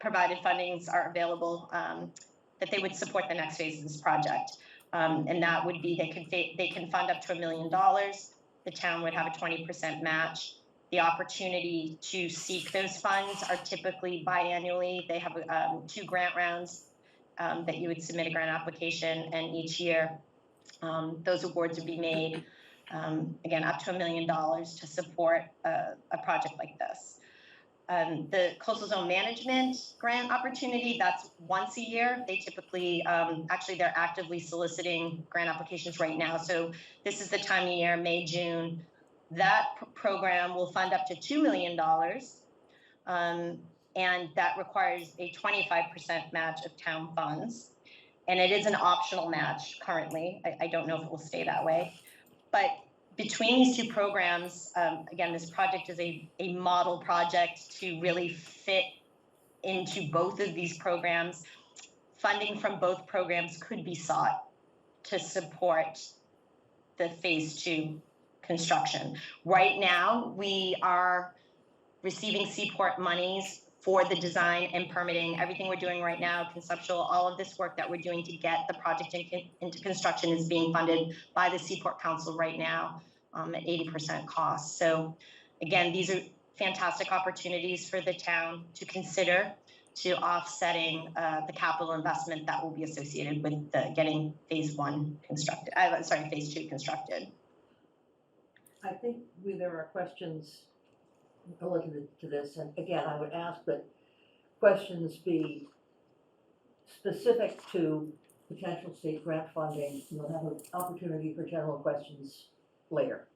provided fundings are available that they would support the next phase of this project. And that would be, they can fund up to $1 million. The town would have a 20% match. The opportunity to seek those funds are typically biannually. They have 2 grant rounds that you would submit a grant application, and each year those awards would be made, again, up to $1 million to support a project like this. The coastal zone management grant opportunity, that's once a year. They typically, actually, they're actively soliciting grant applications right now. So this is the time of year, May, June. That program will fund up to $2 million, and that requires a 25% match of town funds. And it is an optional match currently. I don't know if it will stay that way. But between these 2 programs, again, this project is a model project to really fit into both of these programs. Funding from both programs could be sought to support the phase 2 construction. Right now, we are receiving Seaport monies for the design and permitting. Everything we're doing right now, conceptual, all of this work that we're doing to get the project into construction is being funded by the Seaport Council right now at 80% cost. So again, these are fantastic opportunities for the town to consider to offsetting the capital investment that will be associated with getting phase 1 constructed, phase 2 constructed.
I think there are questions relative to this, and again, I would ask that questions be specific to potential state grant funding. You'll have an opportunity for general questions later.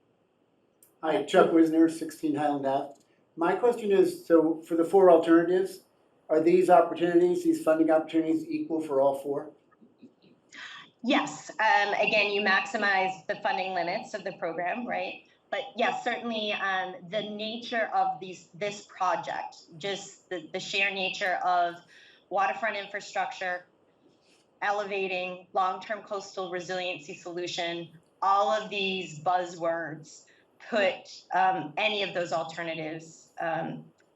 Hi, Chuck Wisner, 16 Highland Ave. My question is, so for the 4 alternatives, are these opportunities, these funding opportunities equal for all 4?
Yes, again, you maximize the funding limits of the program, right? But yes, certainly, the nature of this project, just the sheer nature of waterfront infrastructure, elevating long-term coastal resiliency solution, all of these buzzwords put any of those alternatives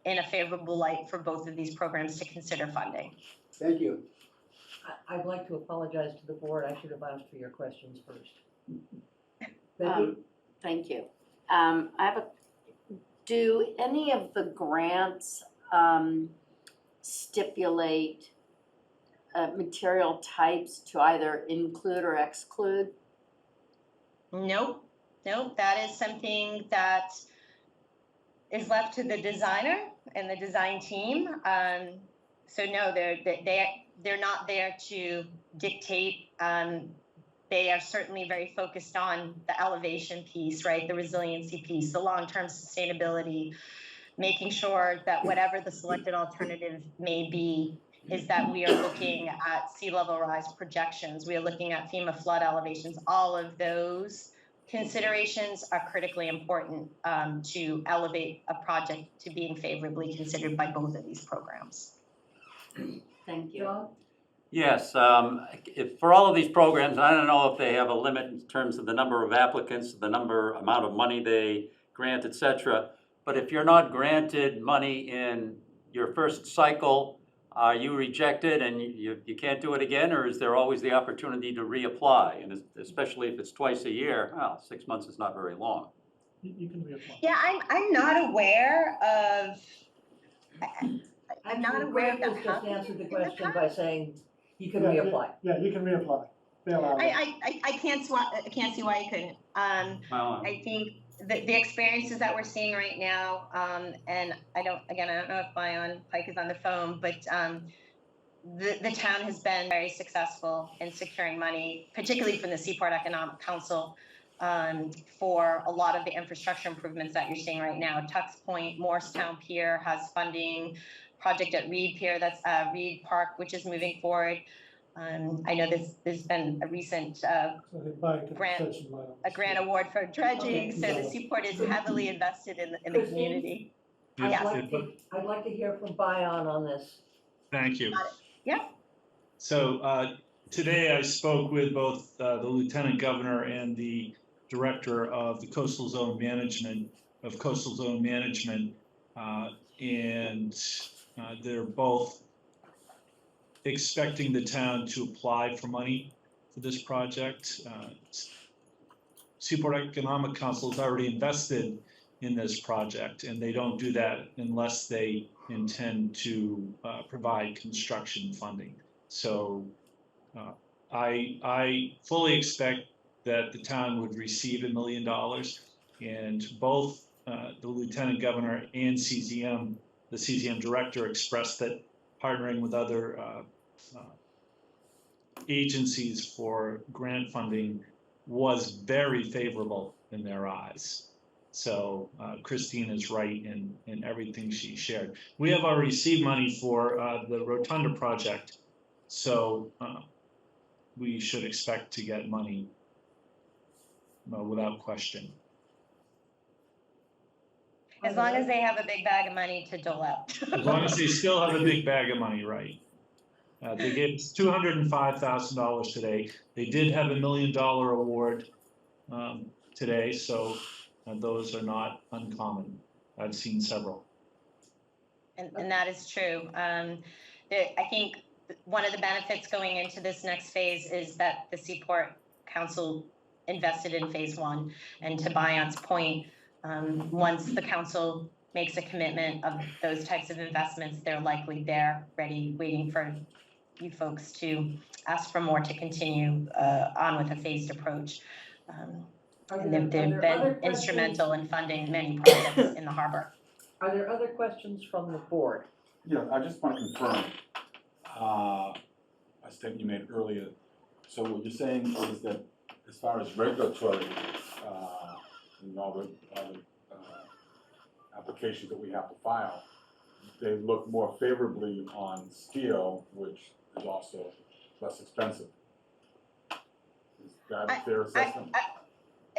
in a favorable light for both of these programs to consider funding.
Thank you.
I'd like to apologize to the board, I should have asked for your questions first. Becky?
Thank you. I have do any of the grants stipulate material types to either include or exclude?
Nope, that is something that is left to the designer and the design team. So no, they're not there to dictate. They are certainly very focused on the elevation piece, right? The resiliency piece, the long-term sustainability, making sure that whatever the selected alternative may be, is that we are looking at sea level rise projections. We are looking at FEMA flood elevations. All of those considerations are critically important to elevate a project to being favorably considered by both of these programs.
Thank you.
John?
Yes, for all of these programs, I don't know if they have a limit in terms of the number of applicants, the amount of money they grant, et cetera. But if you're not granted money in your first cycle, are you rejected and you can't do it again, or is there always the opportunity to reapply? And especially if it's twice a year, well, 6 months is not very long.
You can reapply.
Yeah, I'm not aware of. I'm not
Actually,
aware of
Greg
that
has just
happening
answered the
in the
question
past.
by saying you can
Yeah,
reapply.
Yeah, you can reapply. They allow it.
I can't see why you couldn't.
Well,
I think the experiences that we're seeing right now, and I don't know if Bion Pike is on the phone, but the town has been very successful in securing money, particularly from the Seaport Economic Council, for a lot of the infrastructure improvements that you're seeing right now. Tux Point, Morristown Pier has funding, project at Reed Pier, that's Reed Park, which is moving forward. I know there's been a recent
So they buy a
grant-
concession line.
a grant award for dredging, so the Seaport is heavily invested in the
Christine?
community.
I'd
Yeah.
like to hear from Bion on this.
Thank you.
Yeah.
So today I spoke with both the Lieutenant Governor and the Director of the Coastal Zone Management, and they're both expecting the town to apply for money for this project. Seaport Economic Council has already invested in this project, and they don't do that unless they intend to provide construction funding. So I fully expect that the town would receive $1 million, and both the Lieutenant Governor and CZM, the CZM Director, expressed that partnering with other agencies for grant funding was very favorable in their eyes. So Christine is right in everything she shared. We have already received money for the Rotunda project, so we should expect to get money without question.
As long as they have a big bag of money to dole out.
As long as they still have a big bag of money, right? They gave us $205,000 today. They did have $1 million award today, so those are not uncommon. I've seen several.
And that is true. I think one of the benefits going into this next phase is that the Seaport Council invested in phase one. And to Bion's point, once the council makes a commitment of those types of investments, they're likely there, ready, waiting for you folks to ask for more to continue on with a phased approach. And they've been instrumental in funding many projects in the harbor.
Are there other questions from the board?
Yeah, I just want to confirm a statement you made earlier. So what you're saying is that as far as regulatory and all the applications that we have to file, they look more favorably on steel, which is also less expensive. that a fair assessment?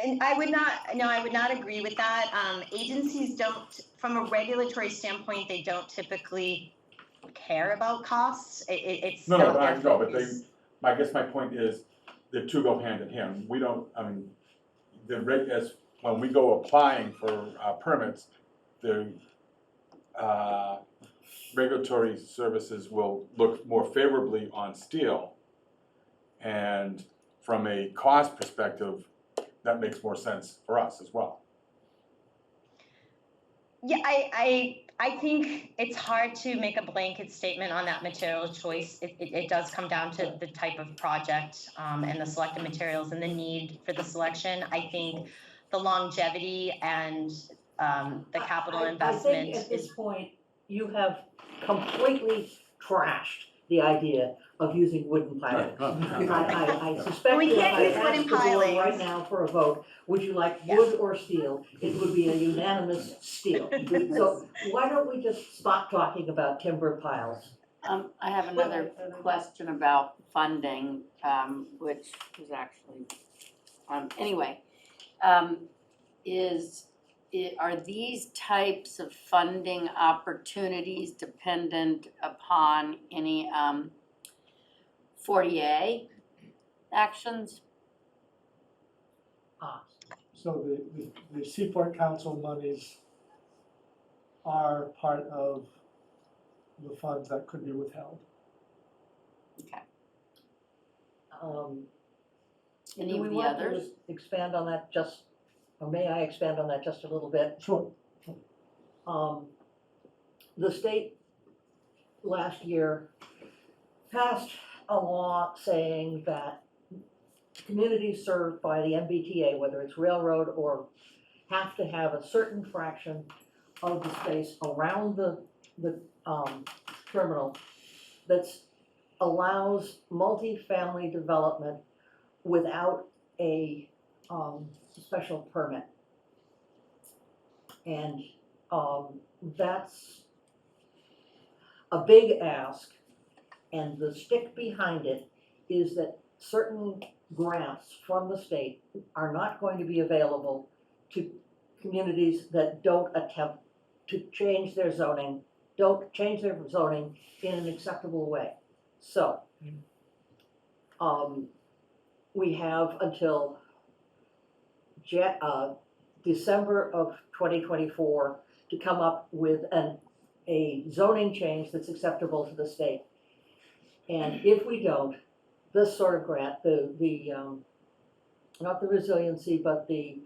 And I would not agree with that. Agencies don't, from a regulatory standpoint, they don't typically care about costs. It's
No,
not
but
their
I know, but
focus.
I guess my point is, the two go hand in hand. We don't, I mean, when we go applying for permits, the regulatory services will look more favorably on steel. And from a cost perspective, that makes more sense for us as well.
Yeah, I think it's hard to make a blanket statement on that material choice. It does come down to the type of project, and the selected materials and the need for the selection. I think the longevity and, the capital investment
I think at this
is,
point, you have completely trashed the idea of using wooden pilings. I suspect
We
that if
can't
I
use wooden
asked the board right
pilings.
now for a vote, would you like
Yeah.
wood or steel? It would be a unanimous steel. So why don't we just stop talking about timber piles?
I have another question about funding, which is actually, anyway. Are these types of funding opportunities dependent upon any 40A actions?
So the Seaport Council monies are part of the funds that could be withheld.
Okay.
Do
Any
we
of the
want to
others?
expand on that or may I expand on that just a little bit?
Sure.
The state last year passed a law saying that communities served by the MBTA, whether it's railroad or, have to have a certain fraction of the space around the terminal that allows multifamily development without a special permit. And that's a big ask, and the stick behind it is that certain grants from the state are not going to be available to communities that don't attempt to change their zoning, in an acceptable way. So, we have until December of 2024 to come up with a zoning change that's acceptable to the state. And if we don't, this sort of grant, not the resiliency, but the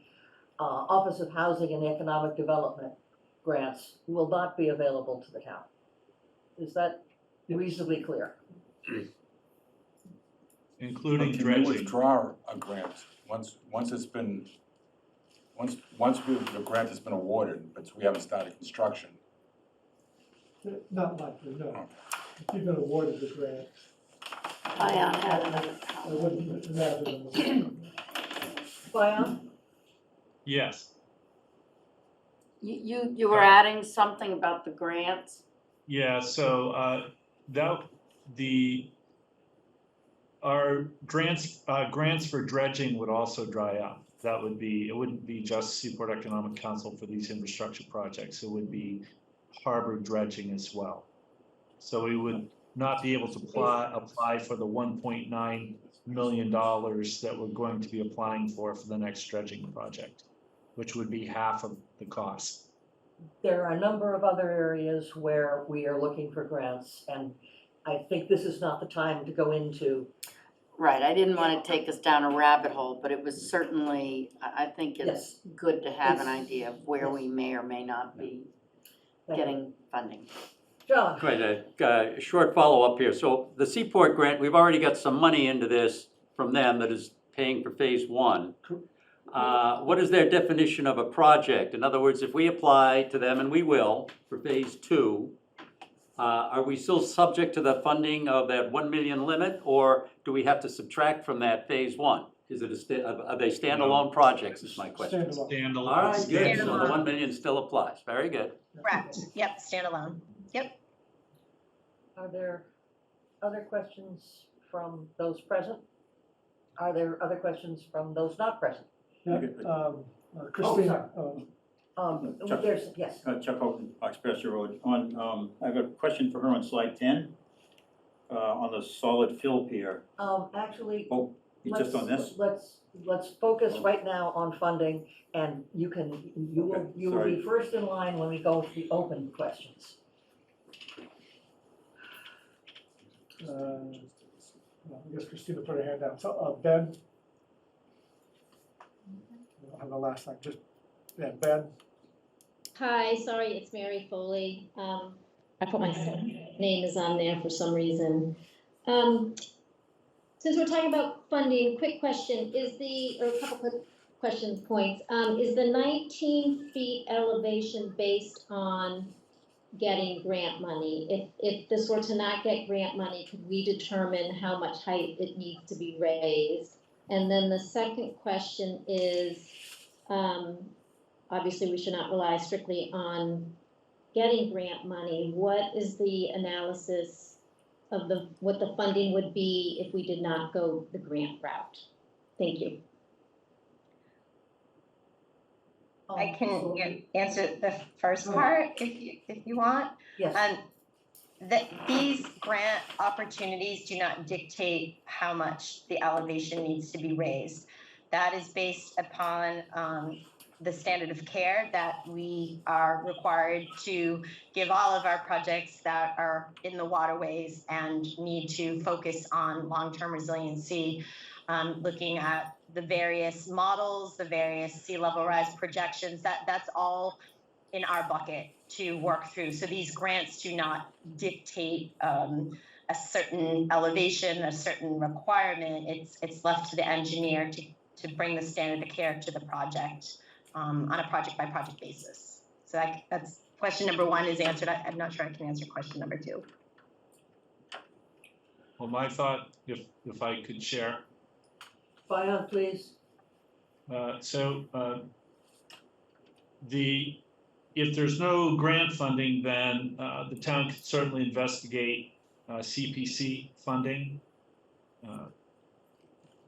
Office of Housing and Economic Development grants will not be available to the town. Is that reasonably clear?
Including
Can we
dredging.
withdraw a grant once the grant has been awarded, but we haven't started construction?
Not likely, no. If you've been awarded the grant,
Ion had another
I
comment.
wouldn't imagine.
Bion?
Yes,
You were adding something about the grants?
yeah, so, our grants for dredging would also dry up. It wouldn't be just Seaport Economic Council for these infrastructure projects, it would be harbor dredging as well. So we would not be able to apply for the $1.9 million that we're going to be applying for the next dredging project, which would be half of the cost.
There are a number of other areas where we are looking for grants, and I think this is not the time to go into.
Right, I didn't want to take us down a rabbit hole, but it was certainly, I think it's good to have an idea of where we may or may not be getting funding.
John?
Great, a short follow-up here. So the Seaport grant, we've already got some money into this from them that is paying for phase one. What is their definition of a project? In other words, if we apply to them, and we will, for phase two, are we still subject to the funding of that 1 million limit, or do we have to subtract from that phase one? Is it are they standalone projects is my question.
Standalone.
Standalone.
All right, good, so the
Standalone.
1 million still applies, very good.
Correct, yep, standalone.
Are there other questions from those present? Are there other questions from those not present?
Yeah,
Okay.
Christine,
sorry.
Chuck.
There's, yes,
Chuck Holton, Oxbow Road. I have a question for her on slide 10, on the solid fill pier.
actually,
Oh, it's just on this?
let's focus right now on funding, and you
Okay,
will be
sorry.
first in line when we go to the open questions.
I guess Christina put her hand down. So, Ben? I don't have the last name, just, yeah, Ben.
Hi, sorry, it's Mary Foley. I put my name is on there for some reason. Since we're talking about funding, quick question, or a couple quick question points. Is the 19 feet elevation based on getting grant money? If this were to not get grant money, could we determine how much height it needs to be raised? And then the second question is, obviously, we should not rely strictly on getting grant money. What is the analysis of what the funding would be if we did not go the grant route? Thank you.
I can answer the first part if you want.
Yes,
These grant opportunities do not dictate how much the elevation needs to be raised. That is based upon the standard of care that we are required to give all of our projects that are in the waterways and need to focus on long-term resiliency, looking at the various models, the various sea level rise projections. That's all in our bucket to work through. So these grants do not dictate a certain elevation, a certain requirement. It's left to the engineer to bring the standard of care to the project on a project by project basis. So that's question number one is answered. I'm not sure I can answer question number two.
Well, my thought, if I could share,
Brian, please.
If there's no grant funding, then the town could certainly investigate CPC funding.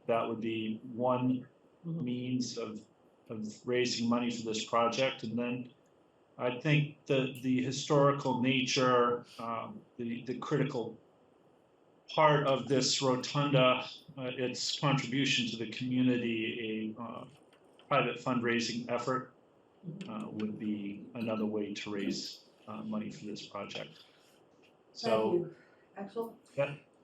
That would be one means of raising money for this project. And then I think the historical nature, the critical part of this rotunda, its contribution to the community, a private fundraising effort, would be another way to raise money for this project.
Thank you. Axel?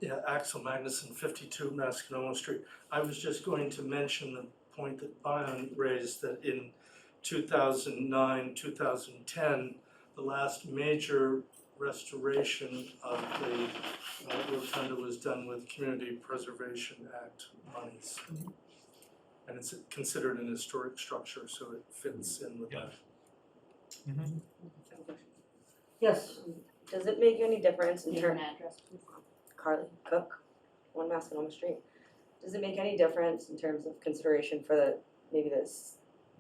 Yeah, Axel Magnuson, 52 Mascanoma Street. I was just going to mention the point that Bion raised, that in 2009, 2010, the last major restoration of the rotunda was done with Community Preservation Act monies. And it's considered an historic structure, so it fits in with that.
Yes,
Does it make any difference in
Name
terms,
and address, please.
Carly Cook, 1 Mascanoma Street, does it make any difference in terms of consideration for the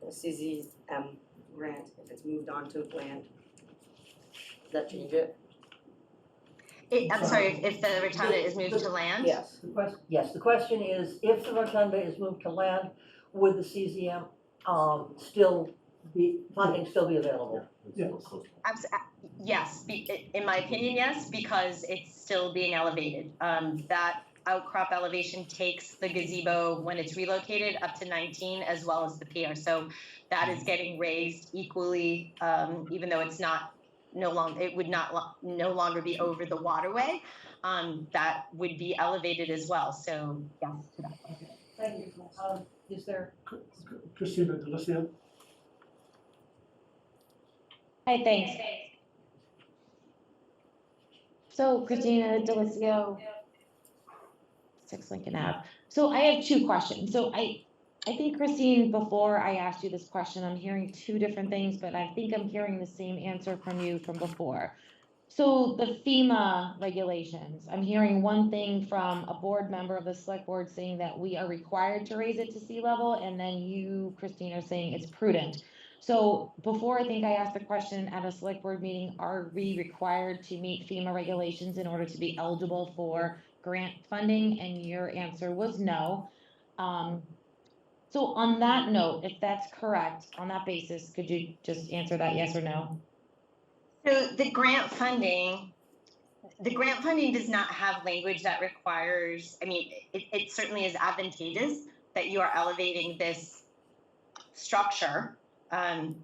CZM grant if it's moved on to land? Does that change it?
I'm sorry, if the rotunda is moved to land?
Yes.
the question is, if the rotunda is moved to land, would the CZM funding still be available?
Yeah.
Yes, in my opinion, yes, because it's still being elevated. That outcrop elevation takes the gazebo when it's relocated up to 19 as well as the pier. So that is getting raised equally, even though it's it would no longer be over the waterway. That would be elevated as well. So yes to that.
Thank you. Is there?
Christina Delicia?
Hi, thanks. So Christina Delicio, 6 Lincoln Ave. So I have 2 questions. So I think, Christine, before I asked you this question, I'm hearing 2 different things, but I think I'm hearing the same answer from you from before. So the FEMA regulations, I'm hearing one thing from a board member of the select board saying that we are required to raise it to sea level, and then you, Christine, are saying it's prudent. So before, I think I asked the question at a select board meeting, are we required to meet FEMA regulations in order to be eligible for grant funding? And your answer was no. So on that note, if that's correct, on that basis, could you just answer that yes or no?
So the grant funding does not have language that requires, I mean, it certainly is advantageous that you are elevating this structure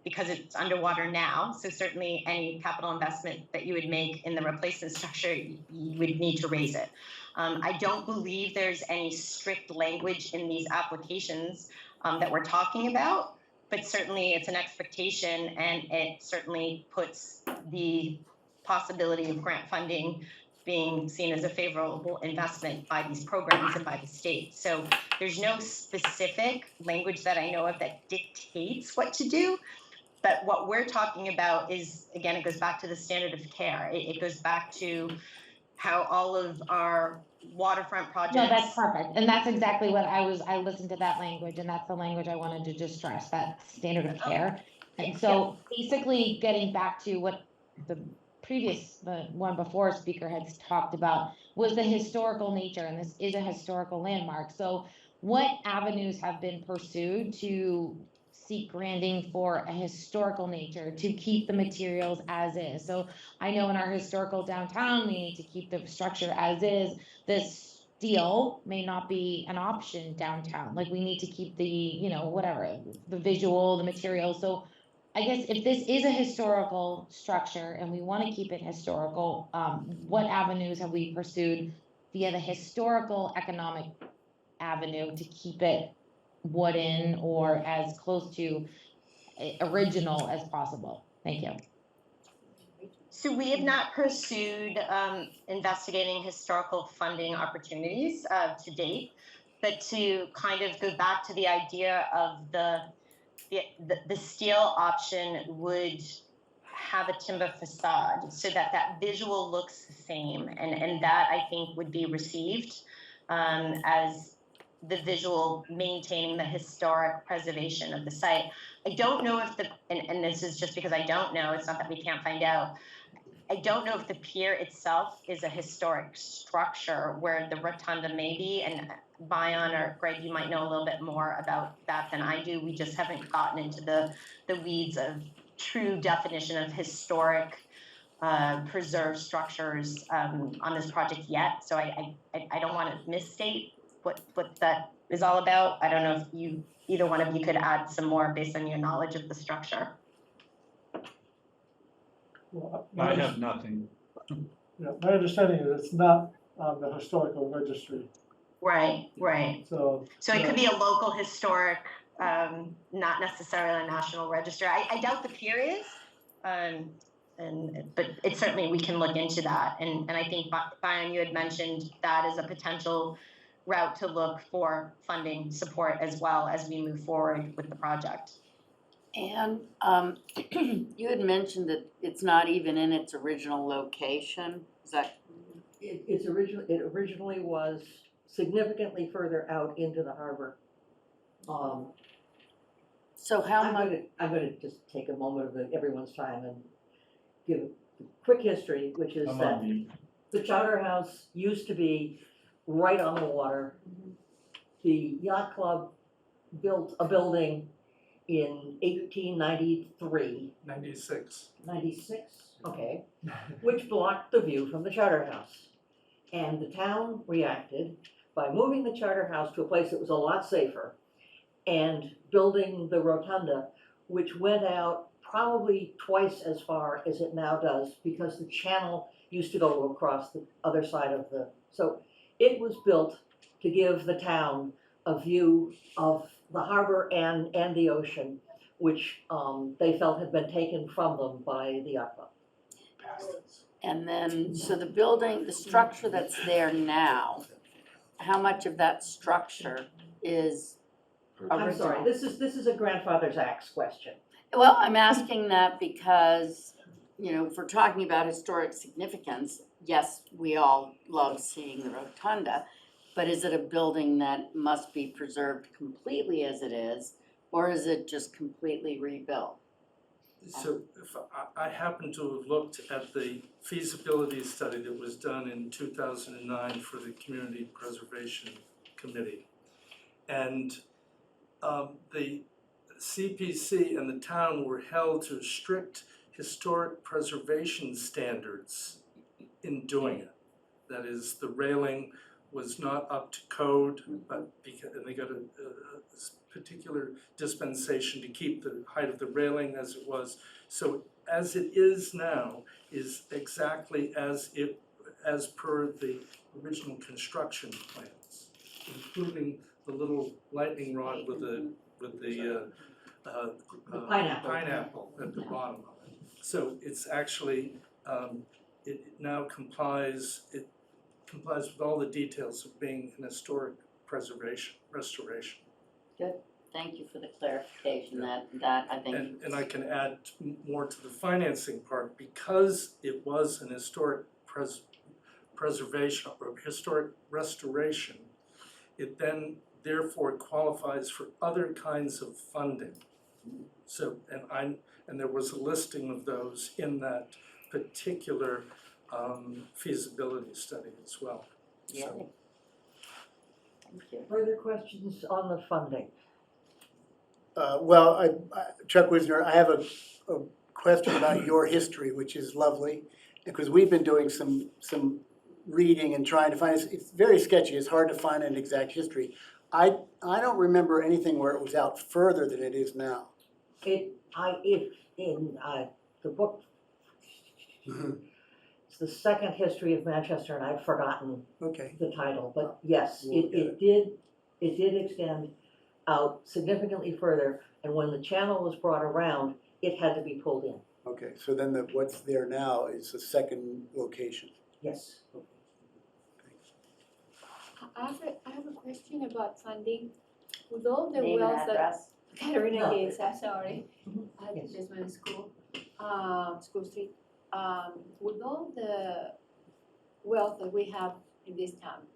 because it's underwater now. So certainly any capital investment that you would make in the replacement structure, you would need to raise it. I don't believe there's any strict language in these applications that we're talking about, but certainly it's an expectation, and it certainly puts the possibility of grant funding being seen as a favorable investment by these programs and by the state. So there's no specific language that I know of that dictates what to do. But what we're talking about is, again, it goes back to the standard of care. It goes back to how all of our waterfront projects.
No, that's perfect. And that's exactly what I listened to that language, and that's the language I wanted to just stress, that standard of care. And so basically getting back to what the one before speaker had talked about was the historical nature, and this is a historical landmark. So what avenues have been pursued to seek granting for a historical nature, to keep the materials as is? So I know in our historical downtown, we need to keep the structure as is. This steel may not be an option downtown. Like, we need to keep the, whatever, the visual, the material. So I guess if this is a historical structure and we want to keep it historical, what avenues have we pursued via the historical economic avenue to keep it wooden or as close to original as possible? Thank you.
So we have not pursued investigating historical funding opportunities to date, but to kind of go back to the idea of the steel option would have a timber facade so that that visual looks the same, and that I think would be received as the visual maintaining the historic preservation of the site. I don't know if and this is just because I don't know, it's not that we can't find out. I don't know if the pier itself is a historic structure where the rotunda may be, and Bion or Greg, you might know a little bit more about that than I do. We just haven't gotten into the weeds of true definition of historic preserved structures on this project yet. So I don't want to misstate what that is all about. I don't know if either one of you could add some more based on your knowledge of the structure.
Well,
I have nothing.
Yeah, my understanding is it's not on the historical registry,
Right.
so.
So it could be a local historic, not necessarily a national register. I doubt the pier is, but it certainly, we can look into that. And I think, Bion, you had mentioned that as a potential route to look for funding support as well as we move forward with the project.
And you had mentioned that it's not even in its original location. Is that?
It originally was significantly further out into the harbor.
So how much?
I'm gonna just take a moment of everyone's time and give a quick history, which is that the Chowder House used to be right on the water. The yacht club built a building in 1893.
96.
96, okay, which blocked the view from the Charter House. And the town reacted by moving the Charter House to a place that was a lot safer and building the rotunda, which went out probably twice as far as it now does, because the channel used to go across the other side of so it was built to give the town a view of the harbor and the ocean, which they felt had been taken from them by the yacht club.
And then, so the structure that's there now, how much of that structure is original?
I'm sorry, this is a grandfather's axe question.
Well, I'm asking that because, if we're talking about historic significance, yes, we all love seeing the rotunda, but is it a building that must be preserved completely as it is, or is it just completely rebuilt?
So if I happen to have looked at the feasibility study that was done in 2009 for the Community Preservation Committee. And the CPC and the town were held to strict historic preservation standards in doing it. That is, the railing was not up to code, but because, and they got a particular dispensation to keep the height of the railing as it was. So as it is now is exactly as per the original construction plans, including the little lightning rod with the pineapple at the bottom of it. So it's actually, it now complies with all the details of being an historic restoration.
Good, thank you for the clarification, that I think.
And I can add more to the financing part, because it was an historic preservation or historic restoration, it then therefore qualifies for other kinds of funding. So, and there was a listing of those in that particular feasibility study as well.
Yeah.
So,
Thank you.
Further questions on the funding?
Well, Chuck Wisner, I have a question about your history, which is lovely, because we've been doing some reading and trying to find, it's very sketchy, it's hard to find an exact history. I don't remember anything where it was out further than it is now.
The book, it's the second history of Manchester, and I've forgotten
Okay.
the title, but yes,
We'll get
it did extend out significantly further, and when the channel was brought around, it had to be pulled in.
Okay, so then what's there now is the second location.
Yes.
I have a question about funding. With all the
Name and
wells that
address.
Katerina
No.
Gates, I'm sorry, at
Yes.
Desmond School, School Street. With all the wealth that we have in this town,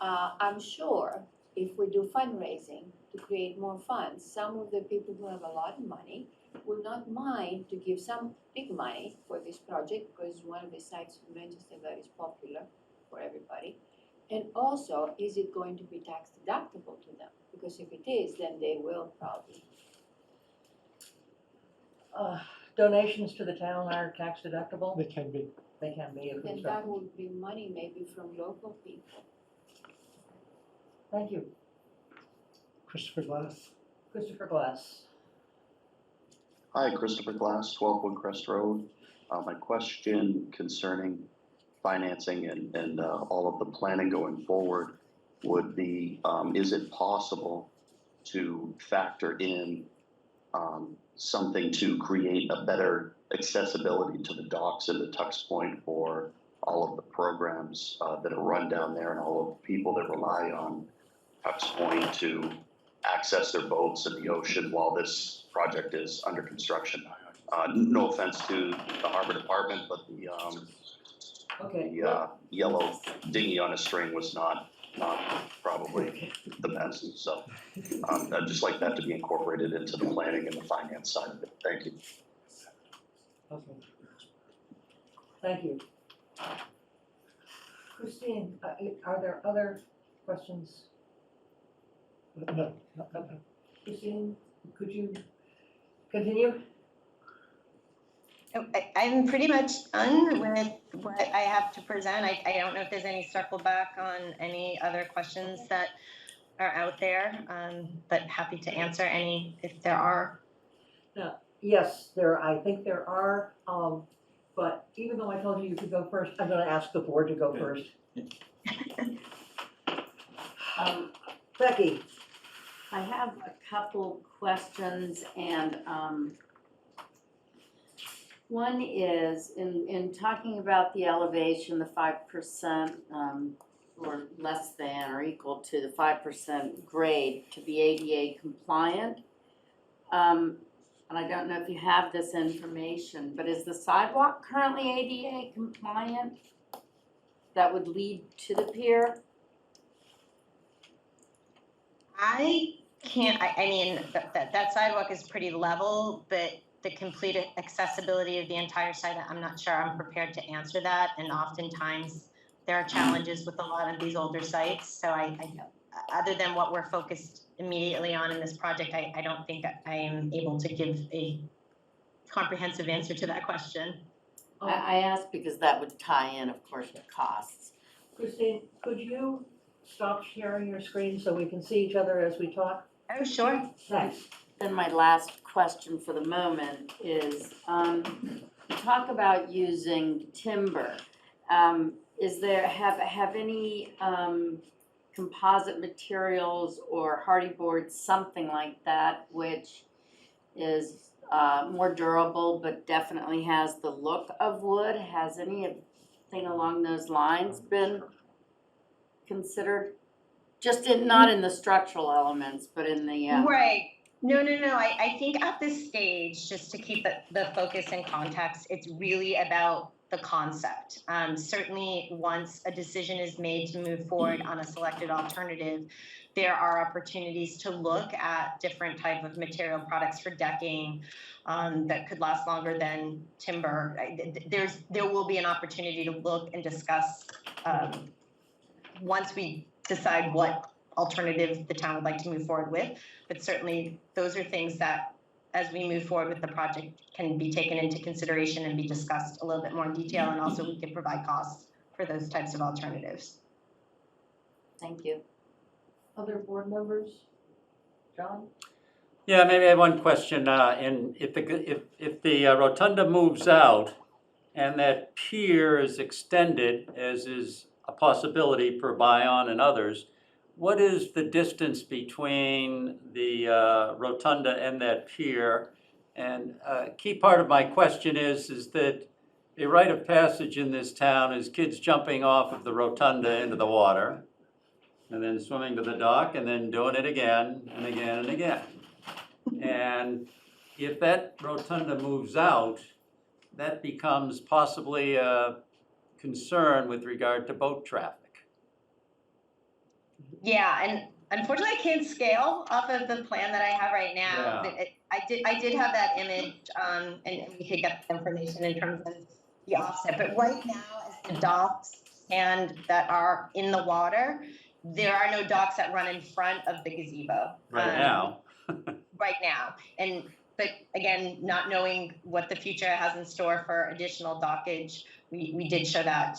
I'm sure if we do fundraising to create more funds, some of the people who have a lot of money will not mind to give some big money for this project, because it's one of the sites in Manchester that is popular for everybody. And also, is it going to be tax deductible to them? Because if it is, then they will probably.
Donations to the town are tax deductible?
They can be.
They can be if
Then
it's,
that would be money maybe from local people.
thank you.
Christopher Glass.
Christopher Glass.
Hi, Christopher Glass, 12 Woodcrest Road. My question concerning financing and all of the planning going forward would be, is it possible to factor in something to create a better accessibility to the docks and the Tux Point for all of the programs that are run down there and all of the people that rely on Tux Point to access their boats in the ocean while this project is under construction? No offense to the harbor department, but the yellow dinghy on a string was not probably the best. So I'd just like that to be incorporated into the planning and the finance side of it. Thank you.
Okay. Thank you. Christine, are there other questions?
No.
Christine, could you continue?
I'm pretty much done with what I have to present. I don't know if there's any circle back on any other questions that are out there, but happy to answer any if there are.
Yes, I think there are, but even though I told you could go first, I'm gonna ask the board to go first. Becky,
I have a couple questions, and one is in talking about the elevation, the 5%, or less than or equal to the 5% grade to be ADA compliant. And I don't know if you have this information, but is the sidewalk currently ADA compliant that would lead to the pier?
I can't, I mean, that sidewalk is pretty level, but the complete accessibility of the entire site, I'm not sure I'm prepared to answer that. And oftentimes there are challenges with a lot of these older sites, so other than what we're focused immediately on in this project, I don't think I am able to give a comprehensive answer to that question.
I asked because that would tie in, of course, to costs.
Christine, could you stop sharing your screen so we can see each other as we talk?
Oh, sure.
Thanks.
Then my last question for the moment is, talk about using timber. Is there, have any composite materials or hardy boards, something like that, which is more durable but definitely has the look of wood? Has anything along those lines been considered? Just not in the structural elements, but in the
Right. No. I think at this stage, just to keep the focus and context, it's really about the concept. Certainly, once a decision is made to move forward on a selected alternative, there are opportunities to look at different type of material products for decking that could last longer than timber. There will be an opportunity to look and discuss once we decide what alternative the town would like to move forward with. But certainly, those are things that, as we move forward with the project, can be taken into consideration and be discussed a little bit more in detail, and also we can provide costs for those types of alternatives.
Thank you.
Other board members? John?
Yeah, maybe I have one question, and if the rotunda moves out and that pier is extended, as is a possibility per Bion and others, what is the distance between the rotunda and that pier? And a key part of my question is that a rite of passage in this town is kids jumping off of the rotunda into the water, and then swimming to the dock, and then doing it again and again and again. And if that rotunda moves out, that becomes possibly a concern with regard to boat traffic.
Yeah, and unfortunately, I can't scale off of the plan that I have right now.
Yeah.
I did have that image, and we could get the information in terms of the offset. But right now, as the docks and that are in the water, there are no docks that run in front of the gazebo.
Right now.
Right now, but again, not knowing what the future has in store for additional dockage, we did show that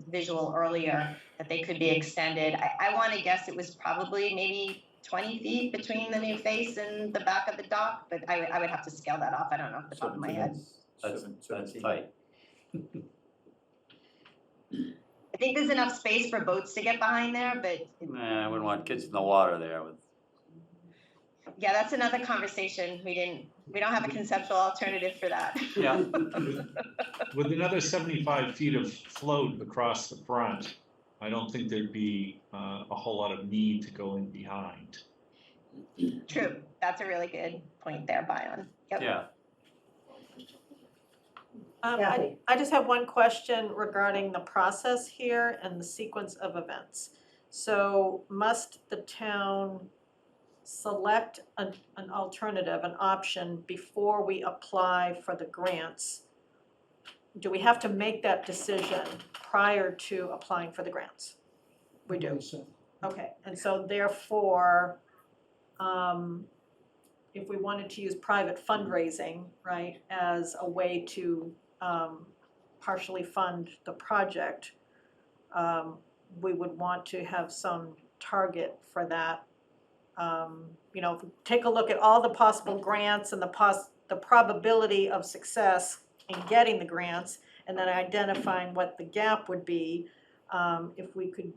visual earlier, that they could be extended. I want to guess it was probably maybe 20 feet between the new face and the back of the dock, but I would have to scale that off. I don't know off the top of my head.
That's tight.
I think there's enough space for boats to get behind there, but
Nah, I wouldn't want kids in the water there with.
yeah, that's another conversation. We don't have a conceptual alternative for that.
Yeah.
With another 75 feet of float across the front, I don't think there'd be a whole lot of need to go in behind.
True. That's a really good point there, Bion. Yep.
Yeah.
Kathy?
I just have one question regarding the process here and the sequence of events. So must the town select an alternative, an option, before we apply for the grants? Do we have to make that decision prior to applying for the grants? We do. Okay, and so therefore, if we wanted to use private fundraising, right, as a way to partially fund the project, we would want to have some target for that. You know, if we take a look at all the possible grants and the probability of success in getting the grants, and then identifying what the gap would be, if we could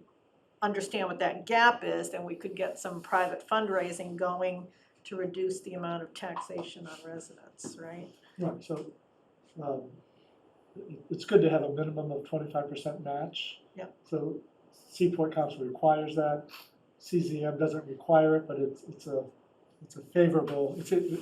understand what that gap is, then we could get some private fundraising going to reduce the amount of taxation on residents, right?
Right, so, it's good to have a minimum of 25% match.
Yep.
So Seaport Council requires that, CZM doesn't require it, but it's a favorable, it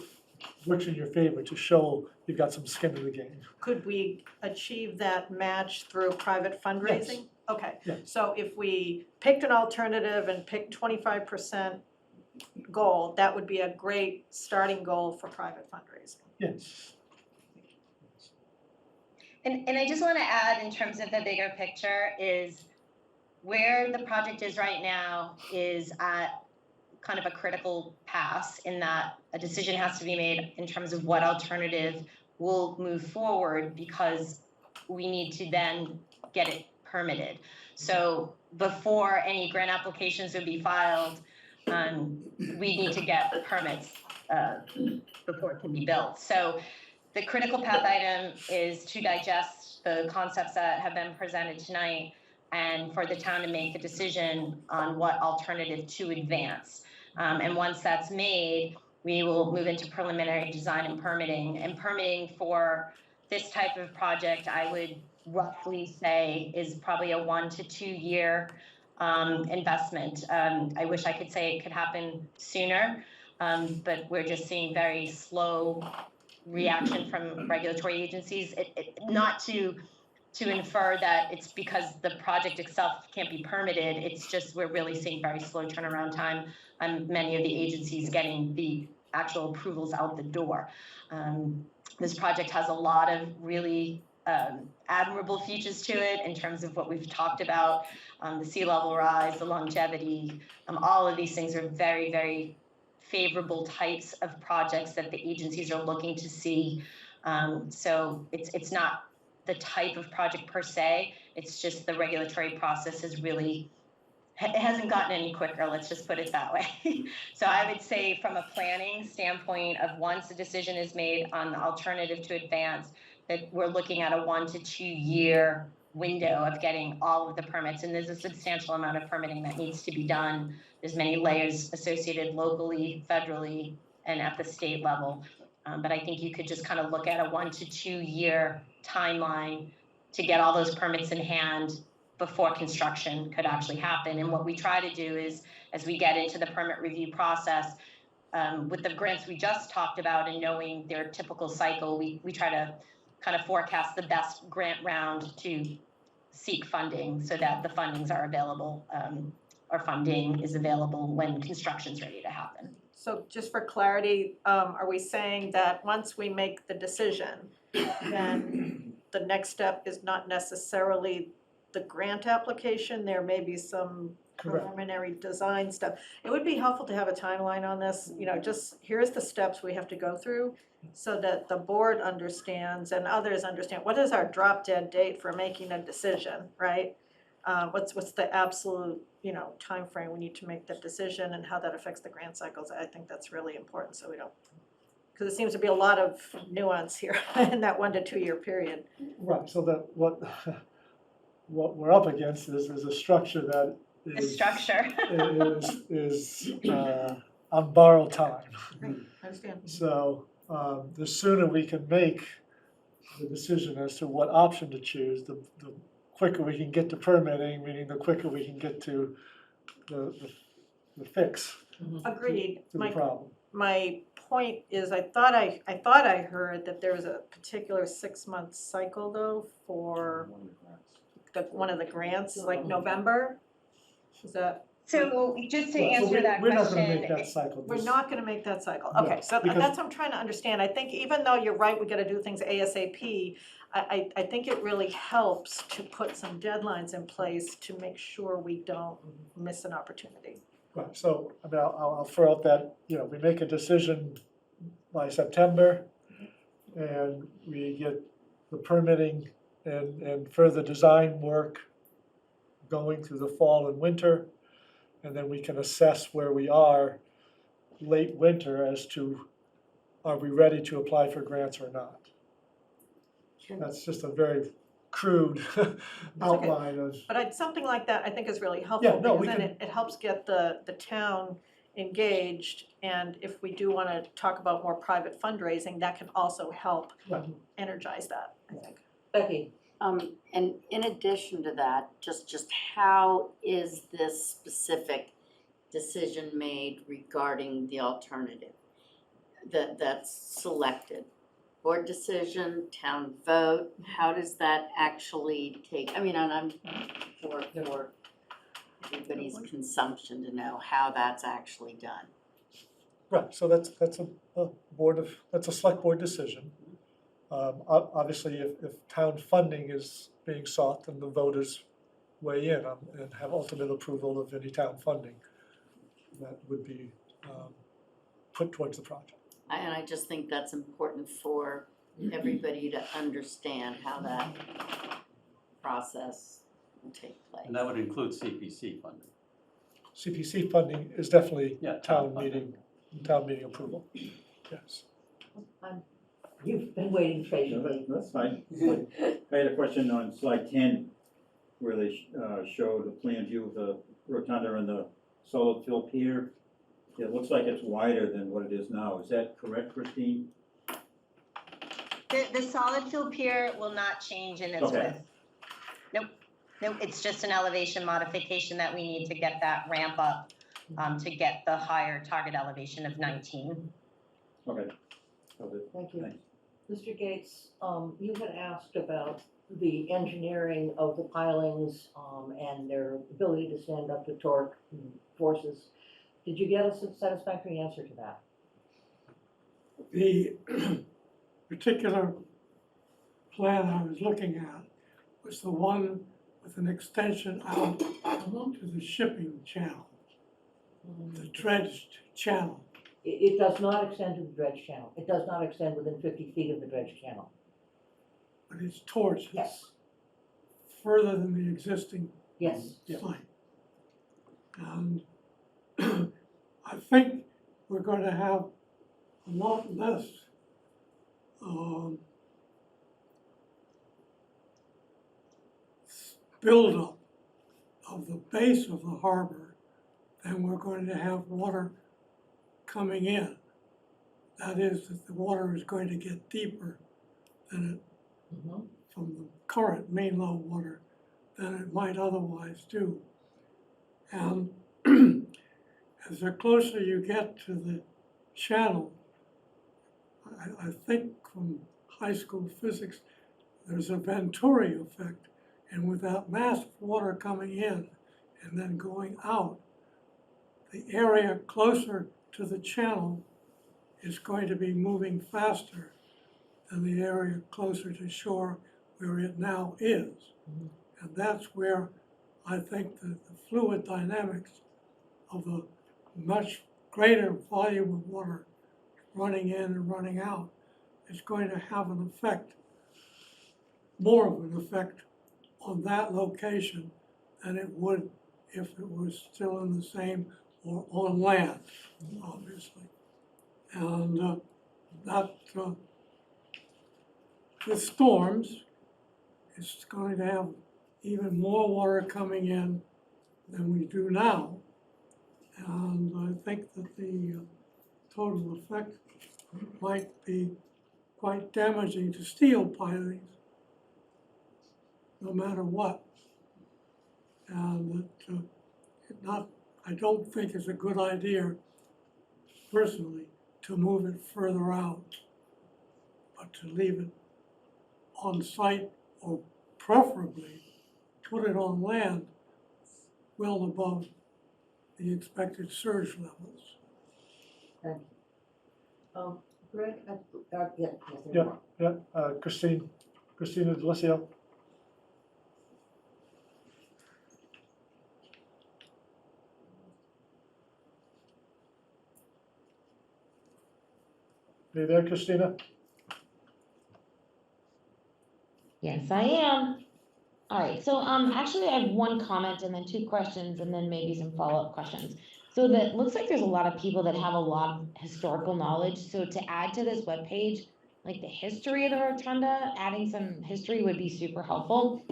works in your favor to show you've got some skin in the game.
Could we achieve that match through private fundraising?
Yes.
Okay,
Yes.
so if we picked an alternative and picked 25% goal, that would be a great starting goal for private fundraising.
Yes.
And I just want to add, in terms of the bigger picture, is where the project is right now is at kind of a critical pass in that a decision has to be made in terms of what alternative will move forward because we need to then get it permitted. So before any grant applications would be filed, we need to get permits before it can be built. So the critical path item is to digest the concepts that have been presented tonight and for the town to make the decision on what alternative to advance. And once that's made, we will move into preliminary design and permitting. And permitting for this type of project, I would roughly say is probably a 1 to 2 year investment. I wish I could say it could happen sooner, but we're just seeing very slow reaction from regulatory agencies. Not to infer that it's because the project itself can't be permitted. It's just we're really seeing very slow turnaround time on many of the agencies getting the actual approvals out the door. This project has a lot of really admirable features to it in terms of what we've talked about, the sea level rise, the longevity. All of these things are very, very favorable types of projects that the agencies are looking to see. So it's not the type of project per se, it's just the regulatory process is really, it hasn't gotten any quicker, let's just put it that way. So I would say from a planning standpoint of once a decision is made on the alternative to advance, that we're looking at a 1 to 2 year window of getting all of the permits. And there's a substantial amount of permitting that needs to be done. There's many layers associated locally, federally, and at the state level. But I think you could just kind of look at a 1 to 2 year timeline to get all those permits in hand before construction could actually happen. And what we try to do is, as we get into the permit review process, with the grants we just talked about and knowing their typical cycle, we try to kind of forecast the best grant round to seek funding so that the fundings are available, or funding is available when construction's ready to happen.
So just for clarity, are we saying that once we make the decision, then the next step is not necessarily the grant application? There may be some
Correct.
preliminary design stuff. It would be helpful to have a timeline on this, just here's the steps we have to go through so that the board understands and others understand, what is our drop dead date for making a decision, right? What's the absolute, time frame we need to make that decision and how that affects the grant cycles. I think that's really important, so we don't, because it seems to be a lot of nuance here in that 1 to 2 year period.
Right, so that what we're up against is a structure that
The
is
structure.
is on borrowed time.
Right, I understand.
So the sooner we can make the decision as to what option to choose, the quicker we can get to permitting, meaning the quicker we can get to the fix
Agreed.
to the problem.
My point is, I thought I heard that there was a particular 6-month cycle though for one of the grants, like November? Is that?
So just to
Well, so
answer that
we're not
question.
gonna make that cycle.
We're
this-
not gonna make that cycle,
No,
okay, so
because-
that's what I'm trying to understand, I think even though you're right, we gotta do things ASAP, I think it really helps to put some deadlines in place to make sure we don't miss an opportunity.
Right, so, I mean, I'll throw out that, we make a decision by September, and we get the permitting and further design work going through the fall and winter, and then we can assess where we are late winter as to, are we ready to apply for grants or not? That's just a very crude outline of,
But something like that, I think is really helpful,
no,
because
we
then
can-
it helps get the town engaged, and if we do wanna talk about more private fundraising, that can also help
Right.
energize that, I think.
Becky,
And in addition to that, just how is this specific decision made regarding the alternative that's selected? Board decision, town vote, how does that actually take, and I'm for everybody's consumption to know how that's actually done.
right, so that's a select board decision. Obviously, if town funding is being sought, then the voters weigh in on and have ultimate approval of any town funding that would be put towards the project.
And I just think that's important for everybody to understand how that process will take place.
And that would include CPC funding.
CPC funding is definitely
Yeah,
town
funding.
meeting approval, yes.
You've been waiting
No,
patiently.
that's fine. I had a question on slide 10, where they show the plan view of the rotunda and the solid fill pier. It looks like it's wider than what it is now. Is that correct, Christine?
The solid fill pier will not change in its
Okay.
width. Nope, it's just an elevation modification that we need to get that ramp up, to get the higher target elevation of 19.
Okay. Okay.
Thank you.
Thanks.
Mr. Gates, you had asked about the engineering of the pilings, and their ability to stand up to torque and forces. Did you get a satisfactory answer to that?
The particular plan I was looking at was the one with an extension out to the shipping channel, the dredged channel.
It does not extend to the dredge channel. It does not extend within 50 feet of the dredge channel.
But it's towards it.
Yes.
Further than the existing
Yes.
site. And I think we're going to have a lot less buildup of the base of the harbor than we're going to have water coming in. That is, that the water is going to get deeper than it, from the current main low water, than it might otherwise do. And as the closer you get to the channel, I think from high school physics, there's a Venturi effect, and with that mass of water coming in and then going out, the area closer to the channel is going to be moving faster than the area closer to shore where it now is. And that's where I think that the fluid dynamics of the much greater volume of water running in and running out is going to have an effect, more of an effect on that location than it would if it was still in the same or on land, obviously. And that, with storms, it's going to have even more water coming in than we do now. And I think that the total effect might be quite damaging to steel pilings, no matter what. And that I don't think it's a good idea, personally, to move it further out, but to leave it on site, or preferably put it on land well above the expected surge levels.
Thank you. Greg, yes,
Christina Delissio. Are you there, Christina?
Yes, I am. All right, so actually I have one comment and then two questions and then maybe some follow-up questions. So that looks like there's a lot of people that have a lot of historical knowledge. So to add to this webpage, like the history of the rotunda, adding some history would be super helpful.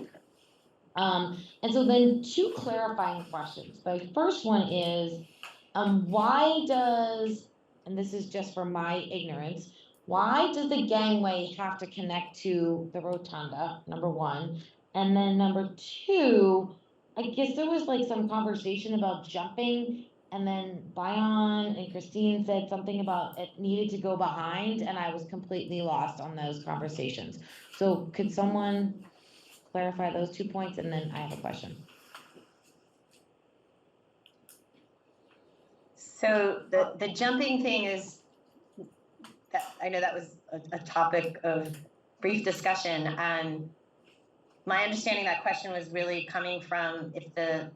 And so then two clarifying questions. The first one is, why does, and this is just for my ignorance, why does the gangway have to connect to the rotunda, number one? And then number two, I guess there was like some conversation about jumping, and then Bion and Christine said something about it needed to go behind, and I was completely lost on those conversations. So could someone clarify those 2 points, and then I have a question.
So the jumping thing is, that, I know that was a topic of brief discussion, and my understanding that question was really coming from if the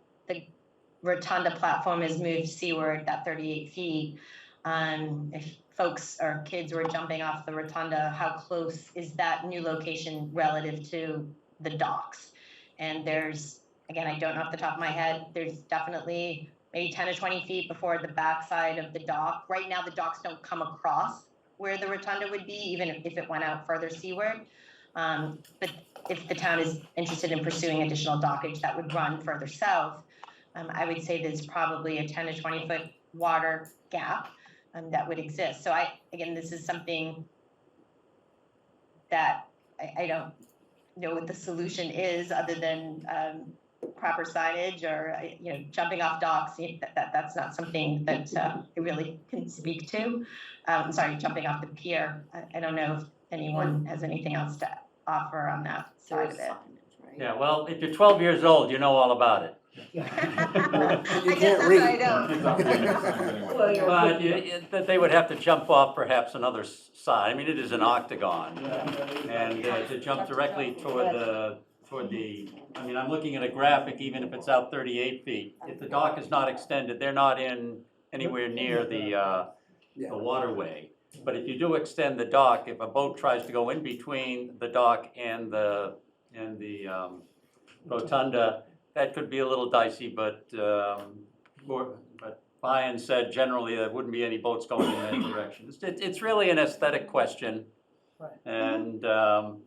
rotunda platform is moved seaward, that 38 feet, if folks or kids were jumping off the rotunda, how close is that new location relative to the docks? And there's, again, I don't know off the top of my head, there's definitely maybe 10 to 20 feet before the backside of the dock. Right now, the docks don't come across where the rotunda would be, even if it went out further seaward. But if the town is interested in pursuing additional dockage that would run further south, I would say there's probably a 10 to 20 foot water gap that would exist. So again, this is something that I don't know what the solution is other than proper signage or, jumping off docks. That's not something that I really can speak to. Sorry, jumping off the pier. I don't know if anyone has anything else to offer on that side of it.
Yeah, well, if you're 12 years old, you know all about it.
I guess that's why I don't.
But they would have to jump off perhaps another side. I mean, it is an octagon. And to jump directly toward the, I mean, I'm looking at a graphic, even if it's out 38 feet. If the dock is not extended, they're not in anywhere near the waterway. But if you do extend the dock, if a boat tries to go in between the dock and the rotunda, that could be a little dicey, but Brian said generally there wouldn't be any boats going in that direction. It's really an aesthetic question.
Right.
And 12,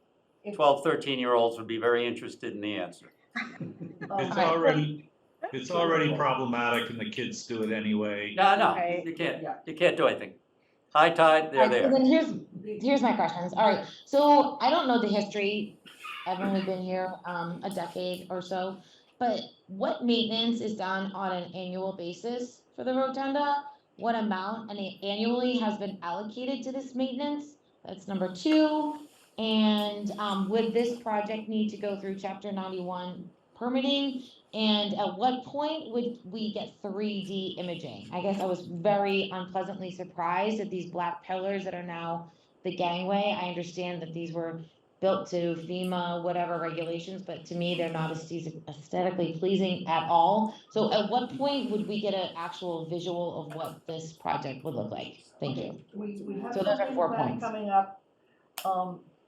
13-year-olds would be very interested in the answer.
It's already problematic and the kids do it anyway.
No,
Right.
you can't do anything. High tide, they're there.
Then here's my questions. All right, so I don't know the history. I've only been here a decade or so, but what maintenance is done on an annual basis for the rotunda? What amount annually has been allocated to this maintenance? That's number 2. And would this project need to go through Chapter 91 permitting? And at what point would we get 3D imaging? I guess I was very unpleasantly surprised at these black pillars that are now the gangway. I understand that these were built to FEMA, whatever regulations, but to me, they're not aesthetically pleasing at all. So at what point would we get an actual visual of what this project would look like? Thank you.
We have
So those are
something
4
back
points.
coming up.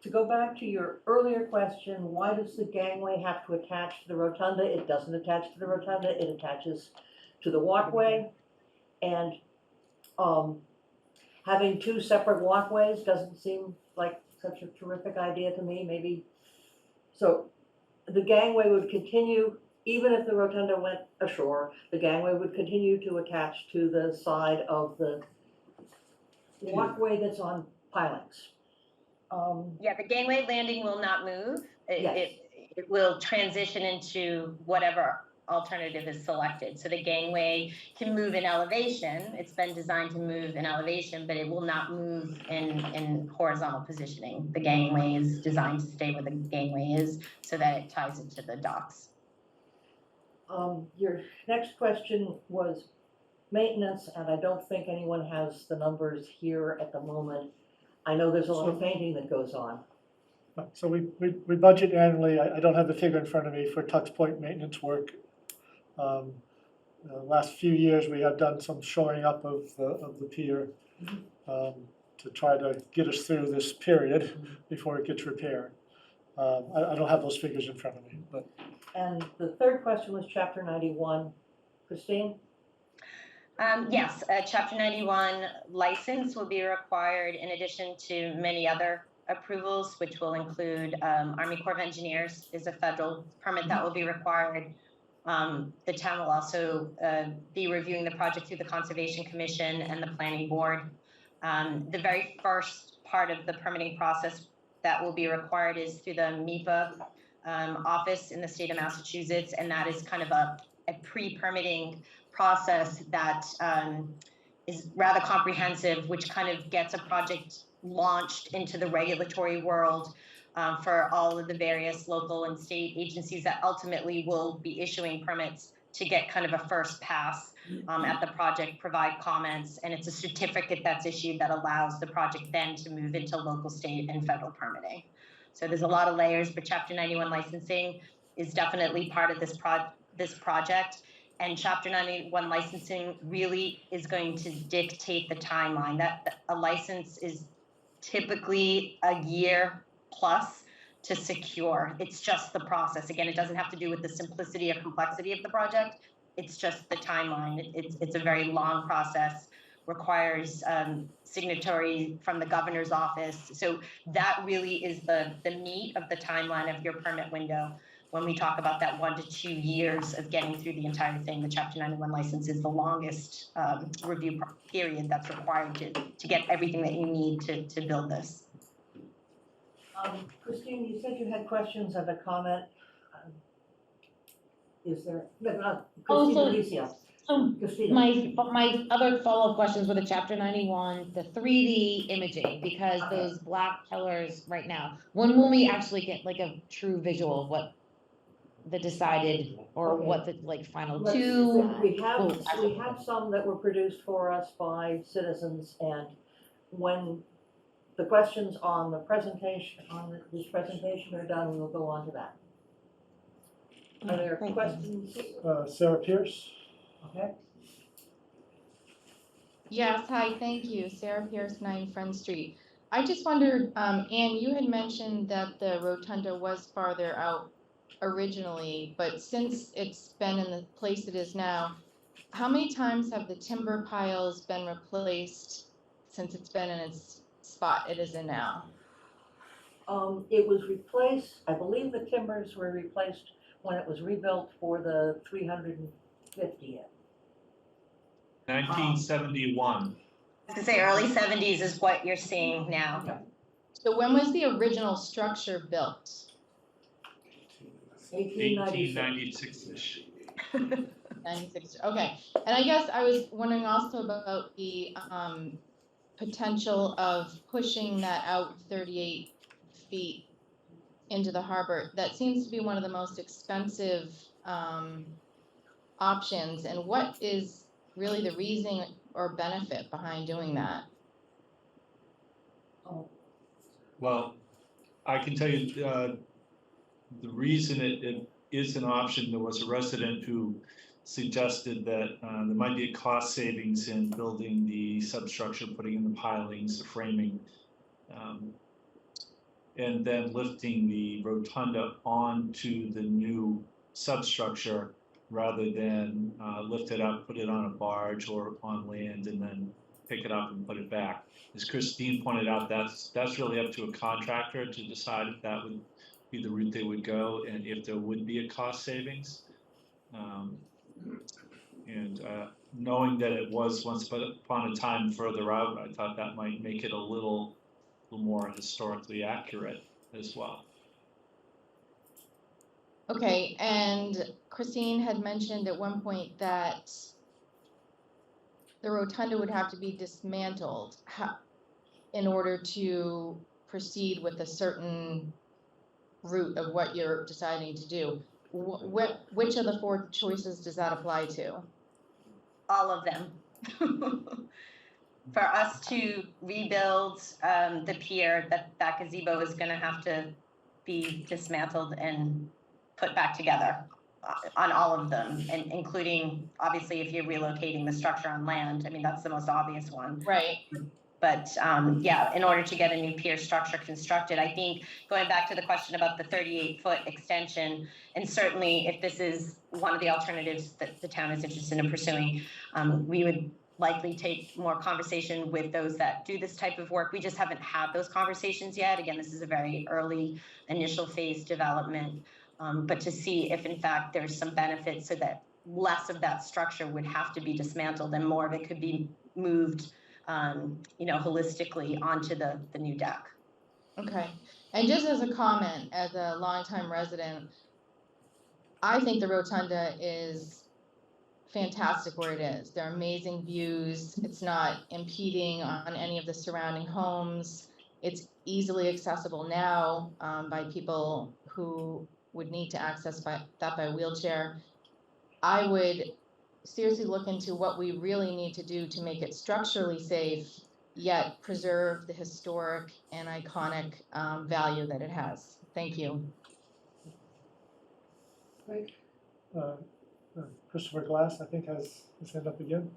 To go back to your earlier question, why does the gangway have to attach to the rotunda? It doesn't attach to the rotunda, it attaches to the walkway. And having 2 separate walkways doesn't seem like such a terrific idea to me, maybe. So the gangway would continue, even if the rotunda went ashore, the gangway would continue to attach to the side of the walkway that's on pilings.
Yeah, the gangway landing will not move.
Yes.
It will transition into whatever alternative is selected. So the gangway can move in elevation. It's been designed to move in elevation, but it will not move in horizontal positioning. The gangway is designed to stay where the gangway is so that it ties into the docks.
Your next question was maintenance, and I don't think anyone has the numbers here at the moment. I know there's a lot of painting that goes on.
So we budget annually. I don't have the figure in front of me for Tux Point maintenance work. Last few years, we have done some shoring up of the pier to try to get us through this period before it gets repaired. I don't have those figures in front of me, but.
And the third question was Chapter 91. Christine?
Yes, a Chapter 91 license will be required in addition to many other approvals, which will include Army Corps of Engineers is a federal permit that will be required. The town will also be reviewing the project through the Conservation Commission and the Planning Board. The very first part of the permitting process that will be required is through the MEPA office in the state of Massachusetts, and that is kind of a pre-permitting process that is rather comprehensive, which kind of gets a project launched into the regulatory world for all of the various local and state agencies that ultimately will be issuing permits to get kind of a first pass at the project, provide comments, and it's a certificate that's issued that allows the project then to move into local, state, and federal permitting. So there's a lot of layers, but Chapter 91 licensing is definitely part of this project. And Chapter 91 licensing really is going to dictate the timeline. That a license is typically a year plus to secure. It's just the process. Again, it doesn't have to do with the simplicity or complexity of the project. It's just the timeline. It's a very long process, requires signatory from the governor's office. So that really is the meat of the timeline of your permit window. When we talk about that 1 to 2 years of getting through the entire thing, the Chapter 91 license is the longest review period that's required to get everything that you need to build this.
Christine, you said you had questions and a comment. Is there, no,
Oh,
Christina
so
Alicia. Christina.
my other follow-up questions were the Chapter 91, the 3D imaging, because those black pillars right now, when will we actually get like a true visual of what the decided, or what the like final
Let's-
two?
We have,
will actually-
we have some that were produced for us by citizens, and when the questions on the presentation, this presentation are done, we will go on to that. Are there
Thank you.
questions?
Sarah Pierce?
Okay.
Yes, hi, thank you. Sarah Pierce, 9 Front Street. I just wondered, Anne, you had mentioned that the rotunda was farther out originally, but since it's been in the place it is now, how many times have the timber piles been replaced since it's been in its spot it is in now?
It was replaced, I believe the timbers were replaced when it was rebuilt for the 350th.
1971.
I was gonna say early 70s is what you're seeing now.
So when was the original structure built?
1896-ish.
96, okay. And I guess I was wondering also about the potential of pushing that out 38 feet into the harbor. That seems to be one of the most expensive options. And what is really the reason or benefit behind doing that?
Well, I can tell you, the reason it is an option, there was a resident who suggested that there might be a cost savings in building the substructure, putting in the pilings, the framing, and then lifting the rotunda onto the new substructure rather than lift it up, put it on a barge or on land, and then pick it up and put it back. As Christine pointed out, that's really up to a contractor to decide if that would be the route they would go and if there would be a cost savings. Knowing that it was once upon a time further out, I thought that might make it a little more historically accurate as well.
Okay, and Christine had mentioned at one point that the rotunda would have to be dismantled in order to proceed with a certain route of what you're deciding to do. Which of the 4 choices does that apply to?
All of them. For us to rebuild the pier, that gazebo is gonna have to be dismantled and put back together on all of them, and including, obviously, if you're relocating the structure on land. I mean, that's the most obvious one.
Right.
But yeah, in order to get a new pier structure constructed, I think going back to the question about the 38-foot extension, and certainly if this is one of the alternatives that the town is interested in pursuing, we would likely take more conversation with those that do this type of work. We just haven't had those conversations yet. Again, this is a very early initial phase development, but to see if in fact there's some benefits so that less of that structure would have to be dismantled and more of it could be moved holistically onto the new deck.
Okay, and just as a comment, as a longtime resident, I think the rotunda is fantastic where it is. There are amazing views. It's not impeding on any of the surrounding homes. It's easily accessible now by people who would need to access that by wheelchair. I would seriously look into what we really need to do to make it structurally safe yet preserve the historic and iconic value that it has. Thank you.
Christopher Glass, I think, has his hand up again.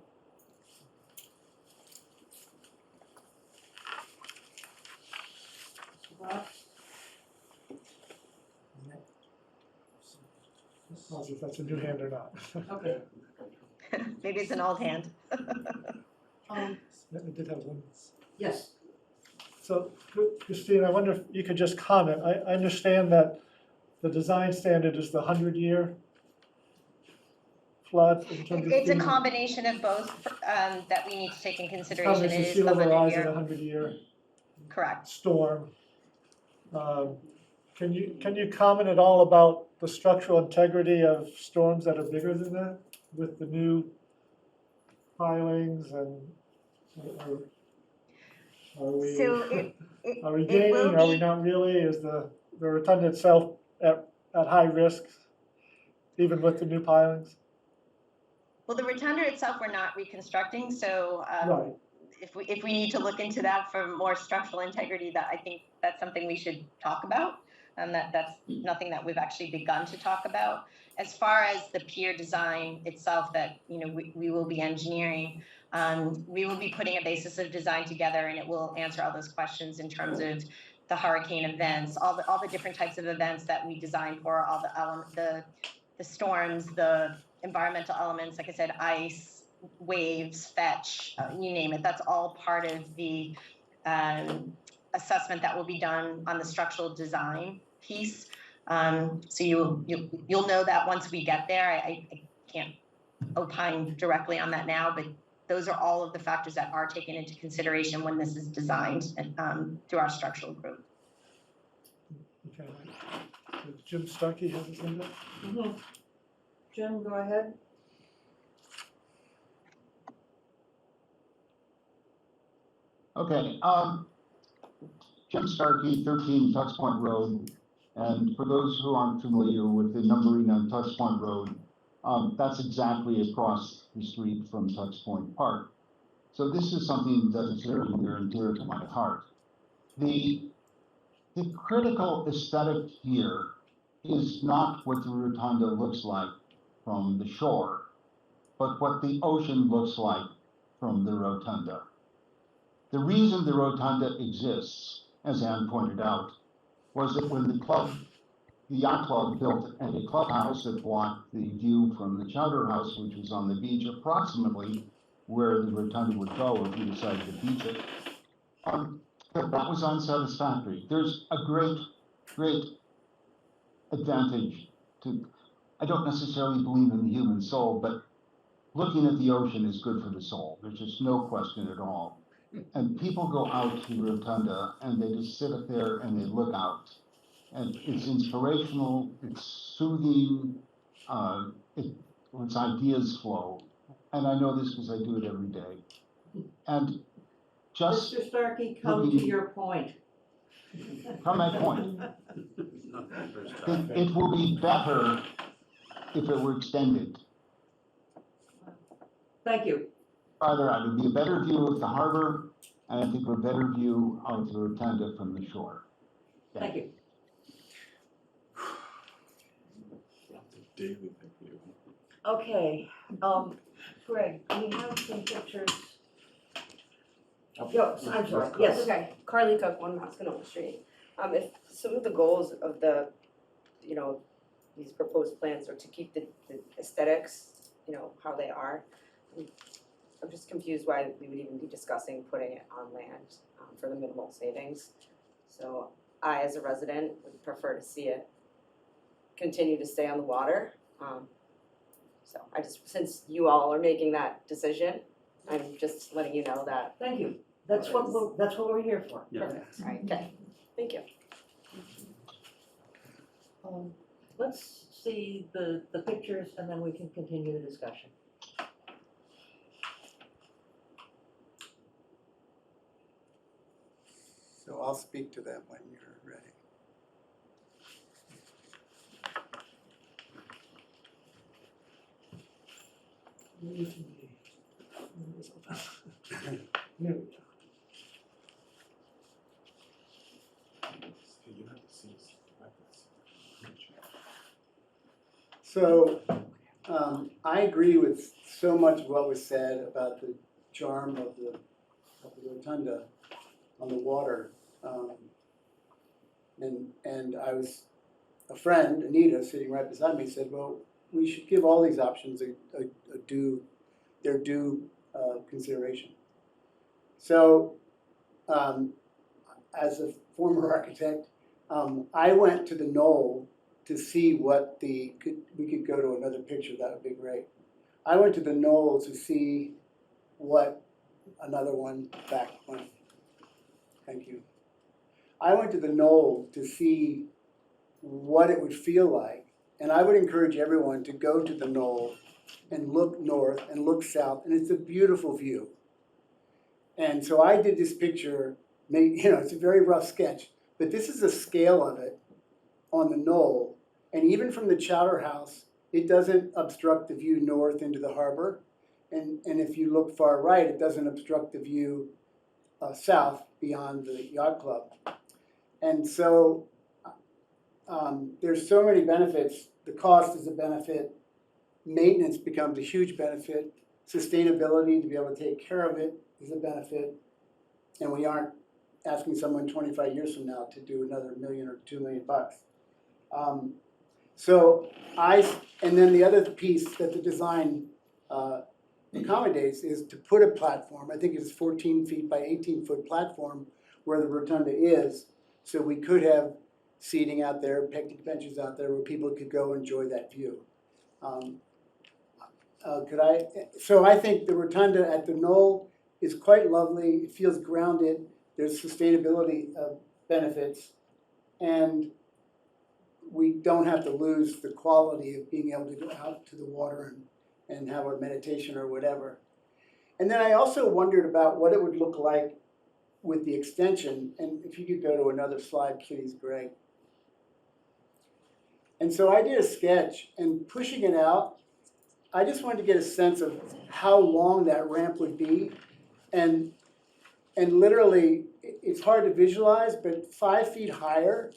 I'll see if that's a new hand or not.
Okay.
Maybe it's an old hand.
I did have one.
Yes.
So, Christine, I wonder if you could just comment. I understand that the design standard is the 100-year flood in terms of.
It's a
FEMA.
combination of both that we need to take in consideration.
Combination
It
of
is
sea
the
level rise and
100-year.
100-year
Correct.
storm. Can you comment at all about the structural integrity of storms that are bigger than that with the new pilings and are we,
So
are we
it
gaining,
will
are we
be-
not really? Is the rotunda itself at high risk even with the new pilings?
Well, the rotunda itself, we're not reconstructing, so
Right.
if we need to look into that for more structural integrity, that I think that's something we should talk about. That's nothing that we've actually begun to talk about. As far as the pier design itself that, we will be engineering, we will be putting a basis of design together, and it will answer all those questions in terms of the hurricane events, all the different types of events that we design for, all the storms, the environmental elements, like I said, ice, waves, fetch, you name it. That's all part of the assessment that will be done on the structural design piece. So you'll know that once we get there. I can't opine directly on that now, but those are all of the factors that are taken into consideration when this is designed through our structural group.
Okay. Jim Starkey has his hand up.
Jim, go ahead.
Okay, Jim Starkey, 13 Tux Point Road. And for those who aren't familiar with the numbering on Tux Point Road, that's exactly across the street from Tux Point Park. So this is something that is very near and dear to my heart. The critical aesthetic here is not what the rotunda looks like from the shore, but what the ocean looks like from the rotunda. The reason the rotunda exists, as Ann pointed out, was that when the yacht club built a clubhouse that blocked the view from the Chowder House, which was on the beach, approximately where the rotunda would go if you decided to beach it, that was unsatisfactory. There's a great advantage to, I don't necessarily believe in the human soul, but looking at the ocean is good for the soul. There's just no question at all. And people go out to the rotunda and they just sit up there and they look out. And it's inspirational, it's soothing, its ideas flow. And I know this because I do it every day. And just
Mr. Starkey, come to your point.
Come my point. It will be better if it were extended.
Thank you.
Farther out, it would be a better view of the harbor, and I think a better view of the rotunda from the shore.
Thank you. Okay, Greg, we have some pictures. Yo, I'm sorry, yes.
Okay, Carly Cook, 1 Mascanoma Street. If some of the goals of the, these proposed plans are to keep the aesthetics, how they are, I'm just confused why we would even be discussing putting it on land for the minimal savings. So I, as a resident, would prefer to see it continue to stay on the water. So I just, since you all are making that decision, I'm just letting you know that.
Thank you. That's what we're here for.
Perfect. All right, okay, thank you.
Let's see the pictures and then we can continue the discussion.
So I'll speak to them when you're ready.
There we go.
So, I agree with so much of what was said about the charm of the rotunda on the water. And I was, a friend, Anita, sitting right beside me, said, well, we should give all these options their due consideration. So, as a former architect, I went to the Knoll to see what we could go to another picture, that would be great. I went to the Knoll to see what, another one, back one, thank you. I went to the Knoll to see what it would feel like, and I would encourage everyone to go to the Knoll and look north and look south, and it's a beautiful view. And so I did this picture, it's a very rough sketch, but this is the scale of it on the Knoll. And even from the Chowder House, it doesn't obstruct the view north into the harbor. And if you look far right, it doesn't obstruct the view south beyond the yacht club. And so there's so many benefits. The cost is a benefit. Maintenance becomes a huge benefit. Sustainability, to be able to take care of it, is a benefit. And we aren't asking someone 25 years from now to do another $1 million or $2 million. And then the other piece that the design accommodates is to put a platform, I think it's 14 feet by 18 foot platform where the rotunda is, so we could have seating out there, picnic benches out there where people could go enjoy that view. So I think the rotunda at the Knoll is quite lovely, it feels grounded, there's sustainability benefits, and we don't have to lose the quality of being able to go out to the water and have our meditation or whatever. And then I also wondered about what it would look like with the extension, and if you could go to another slide, please, Greg. And so I did a sketch, and pushing it out, I just wanted to get a sense of how long that ramp would be. And literally, it's hard to visualize, but 5 feet higher,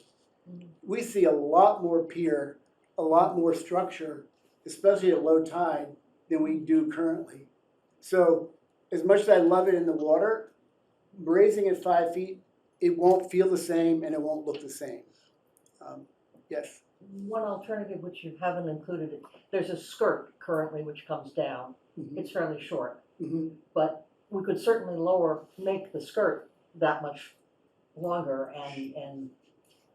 we see a lot more pier, a lot more structure, especially at low tide, than we do currently. So as much as I love it in the water, raising it 5 feet, it won't feel the same and it won't look the same. Yes?
One alternative which you haven't included, there's a skirt currently which comes down.
Mm-hmm.
It's fairly short,
Mm-hmm.
but we could certainly make the skirt that much longer and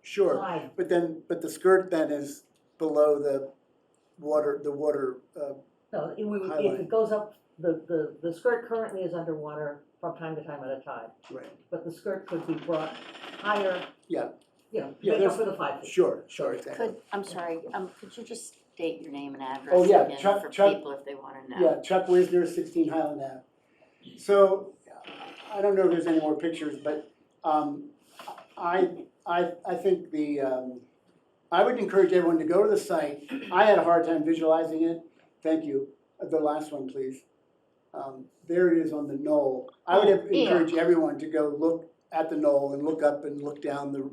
Sure,
wide.
but the skirt then is below the water,
No, if
highlight.
it goes up, the skirt currently is underwater from time to time at a tide.
Right.
But the skirt could be brought higher,
Yeah.
you know,
Yeah,
make up
there's-
for the 5 feet.
Sure, exactly.
I'm sorry, could you just state your name and address
Oh, yeah,
again
Chuck-
for
Chuck-
people if they wanna know?
Yeah, Chuck Wisner, 16 Highland Ave. So, I don't know if there's any more pictures, but I think I would encourage everyone to go to the site. I had a hard time visualizing it. Thank you. The last one, please. There it is on the Knoll. I would encourage everyone to go look at the Knoll and look up and look down the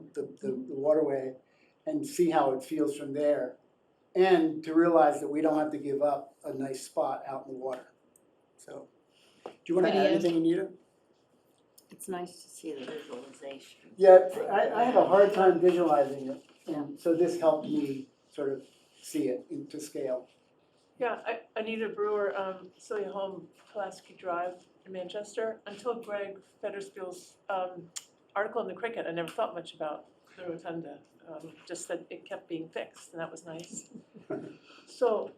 waterway and see how it feels from there. And to realize that we don't have to give up a nice spot out in the water. So, do you want to add anything, Anita?
It's nice to see the visualization.
Yeah, I have a hard time visualizing it, and so this helped me sort of see it into scale.
Yeah, Anita Brewer, Celia Home, Pulaski Drive in Manchester. Until Greg Federspiel's article in the Cricket, I never thought much about the rotunda, just that it kept being fixed, and that was nice. So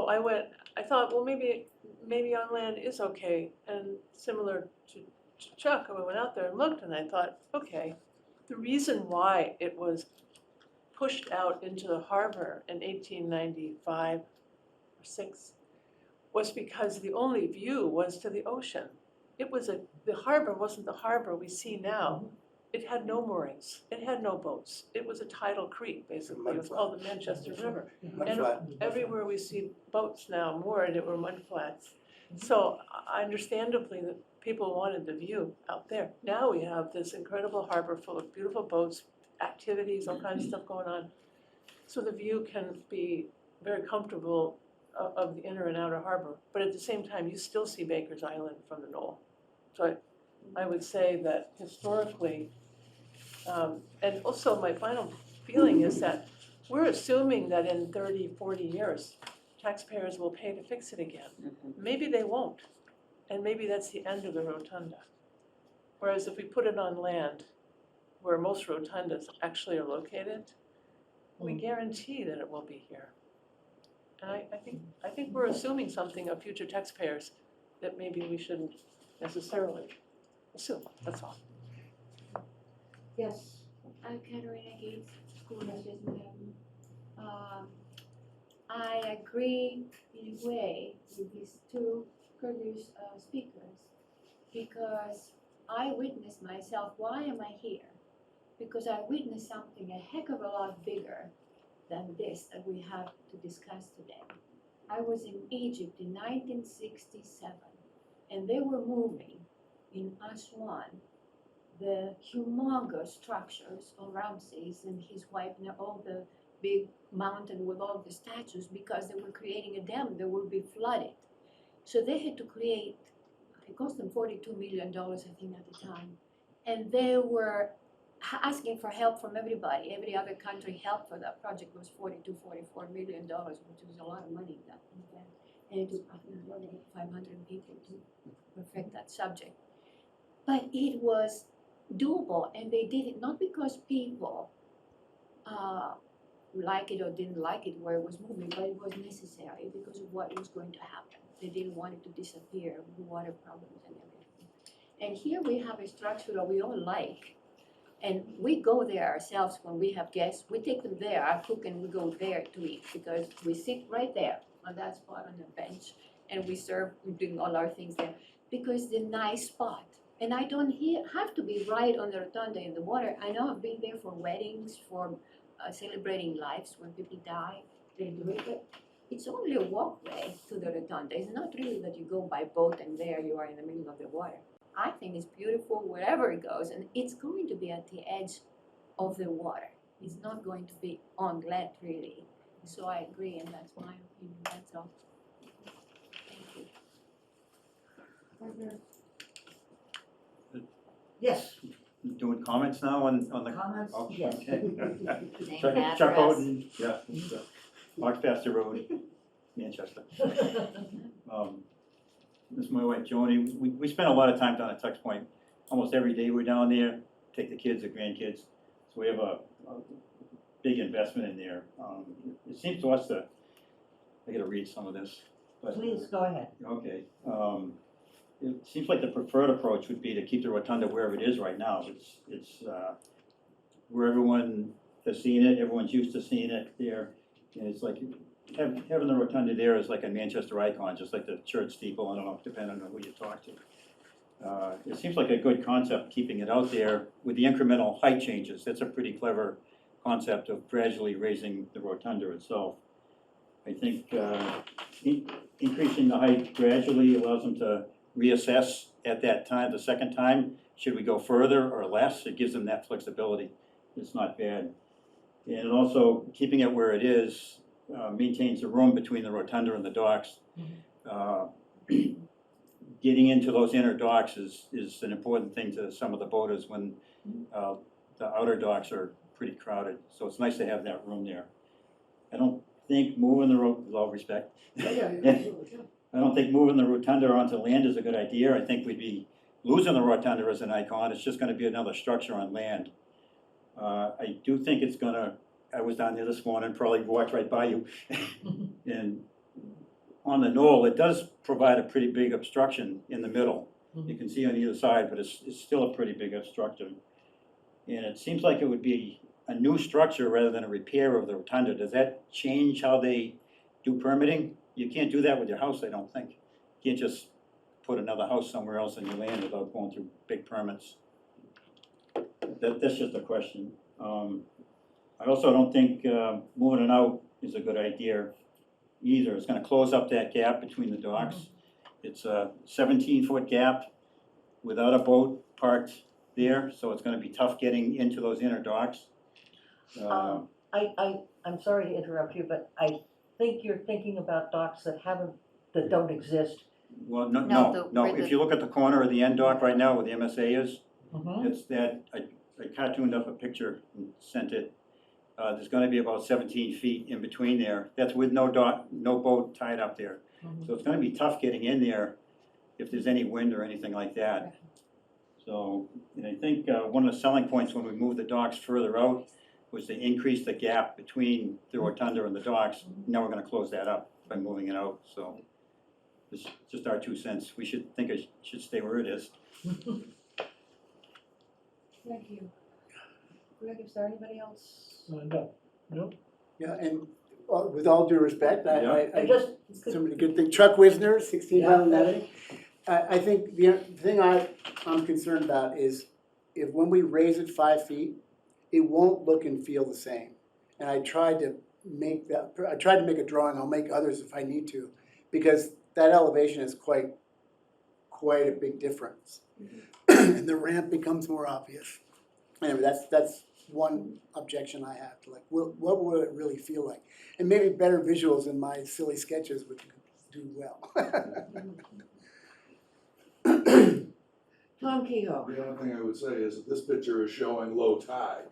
I thought, well, maybe on land is okay, and similar to Chuck, I went out there and looked, and I thought, okay, the reason why it was pushed out into the harbor in 1895 or 6 was because the only view was to the ocean. The harbor wasn't the harbor we see now. It had no moorings, it had no boats. It was a tidal creek, basically. It was called the Manchester River. And everywhere we see boats now moored, it were mudflats. So understandably, the people wanted the view out there. Now we have this incredible harbor full of beautiful boats, activities, all kinds of stuff going on. So the view can be very comfortable of the inner and outer harbor, but at the same time, you still see Baker's Island from the knoll. So I would say that historically, and also my final feeling is that we're assuming that in 30, 40 years, taxpayers will pay to fix it again. Maybe they won't, and maybe that's the end of the rotunda. Whereas if we put it on land where most rotundas actually are located, we guarantee that it will be here. And I think we're assuming something of future taxpayers that maybe we shouldn't necessarily assume, that's all.
Yes.
I'm Katerina Gates, school justice madam. I agree in a way with these two previous speakers because I witnessed myself. Why am I here? Because I witnessed something a heck of a lot bigger than this that we have to discuss today. I was in Egypt in 1967, and they were moving in Aswan the humongous structures of Ramses and his wife, and all the big mountain with all the statues, because they were creating a dam that would be flooded. So they had to create, it cost them $42 million, I think, at the time. And they were asking for help from everybody. Every other country helped for that project was $44 million, which was a lot of money back then. And it took, I think, more than 500 people to perfect that subject. But it was doable, and they did it not because people like it or didn't like it where it was moving, but it was necessary because of what was going to happen. They didn't want it to disappear with water problems and everything. And here we have a structure that we all like, and we go there ourselves when we have guests. We take them there, I cook, and we go there to eat because we sit right there on that spot on the bench, and we serve, we're doing all our things there because it's a nice spot. And I don't have to be right on the rotunda in the water. I know I've been there for weddings, for celebrating lives when people die. They do it, but it's only a walkway to the rotunda. It's not really that you go by boat and there you are in the middle of the water. I think it's beautiful wherever it goes, and it's going to be at the edge of the water. It's not going to be on land really. So I agree, and that's my opinion. That's all. Thank you.
Yes.
Doing comments now on the.
Comments?
Oh,
Yes.
okay.
Name
Chuck
and
Chuck
address.
Oden, yeah, Mark Pastor Road, Manchester. This is my wife Joni. We spend a lot of time down at Tux Point. Almost every day we're down there, take the kids, the grandkids. So we have a big investment in there. It seems to us that, I gotta read some of this. But,
Please, go ahead.
okay. It seems like the preferred approach would be to keep the rotunda wherever it is right now. It's where everyone has seen it, everyone's used to seeing it there. And it's like, having the rotunda there is like a Manchester icon, just like the church steeple, I don't know, depending on who you talk to. It seems like a good concept, keeping it out there with the incremental height changes. That's a pretty clever concept of gradually raising the rotunda itself. I think increasing the height gradually allows them to reassess at that time, the second time, should we go further or less? It gives them that flexibility. It's not bad. And also, keeping it where it is maintains the room between the rotunda and the docks. Getting into those inner docks is an important thing to some of the boaters when the outer docks are pretty crowded. So it's nice to have that room there. I don't think moving the with all respect. I don't think moving the rotunda onto land is a good idea. I think we'd be losing the rotunda as an icon. It's just gonna be another structure on land. I do think it's gonna, I was down there this morning, probably walked right by you. And on the knoll, it does provide a pretty big obstruction in the middle. You can see on either side, but it's still a pretty big obstruction. And it seems like it would be a new structure rather than a repair of the rotunda. Does that change how they do permitting? You can't do that with your house, I don't think. You can't just put another house somewhere else on your land without going through big permits. That's just a question. I also don't think moving it out is a good idea either. It's gonna close up that gap between the docks. It's a 17-foot gap without a boat parked there, so it's gonna be tough getting into those inner docks.
I'm sorry to interrupt you, but I think you're thinking about docks that don't exist.
Well, no,
No,
no,
the-
no,
where
if
the-
you look at the corner of the end dock right now where the MSA is,
Mhm.
it's that, I cartooned up a picture and sent it. There's gonna be about 17 feet in between there. That's with no dock, no boat tied up there.
Mhm.
So it's gonna be tough getting in there if there's any wind or anything like that. So, and I think one of the selling points when we moved the docks further out was to increase the gap between the rotunda and the docks. Now we're gonna close that up by moving it out, so. It's just our 2 cents. We should think it should stay where it is.
Thank you. Greg, is there anybody else?
No.
Yeah, and with all due respect,
I
I
just,
somebody good thing, Chuck Wisner, 16
Yeah.
Highland Avenue. I think the thing I'm concerned about is if when we raise it 5 feet, it won't look and feel the same. And I tried to make a drawing, I'll make others if I need to, because that elevation is quite a big difference. And the ramp becomes more obvious. Anyway, that's one objection I have to like, what will it really feel like? And maybe better visuals in my silly sketches would do well.
Tom Kehoe.
The only thing I would say is that this picture is showing low tide.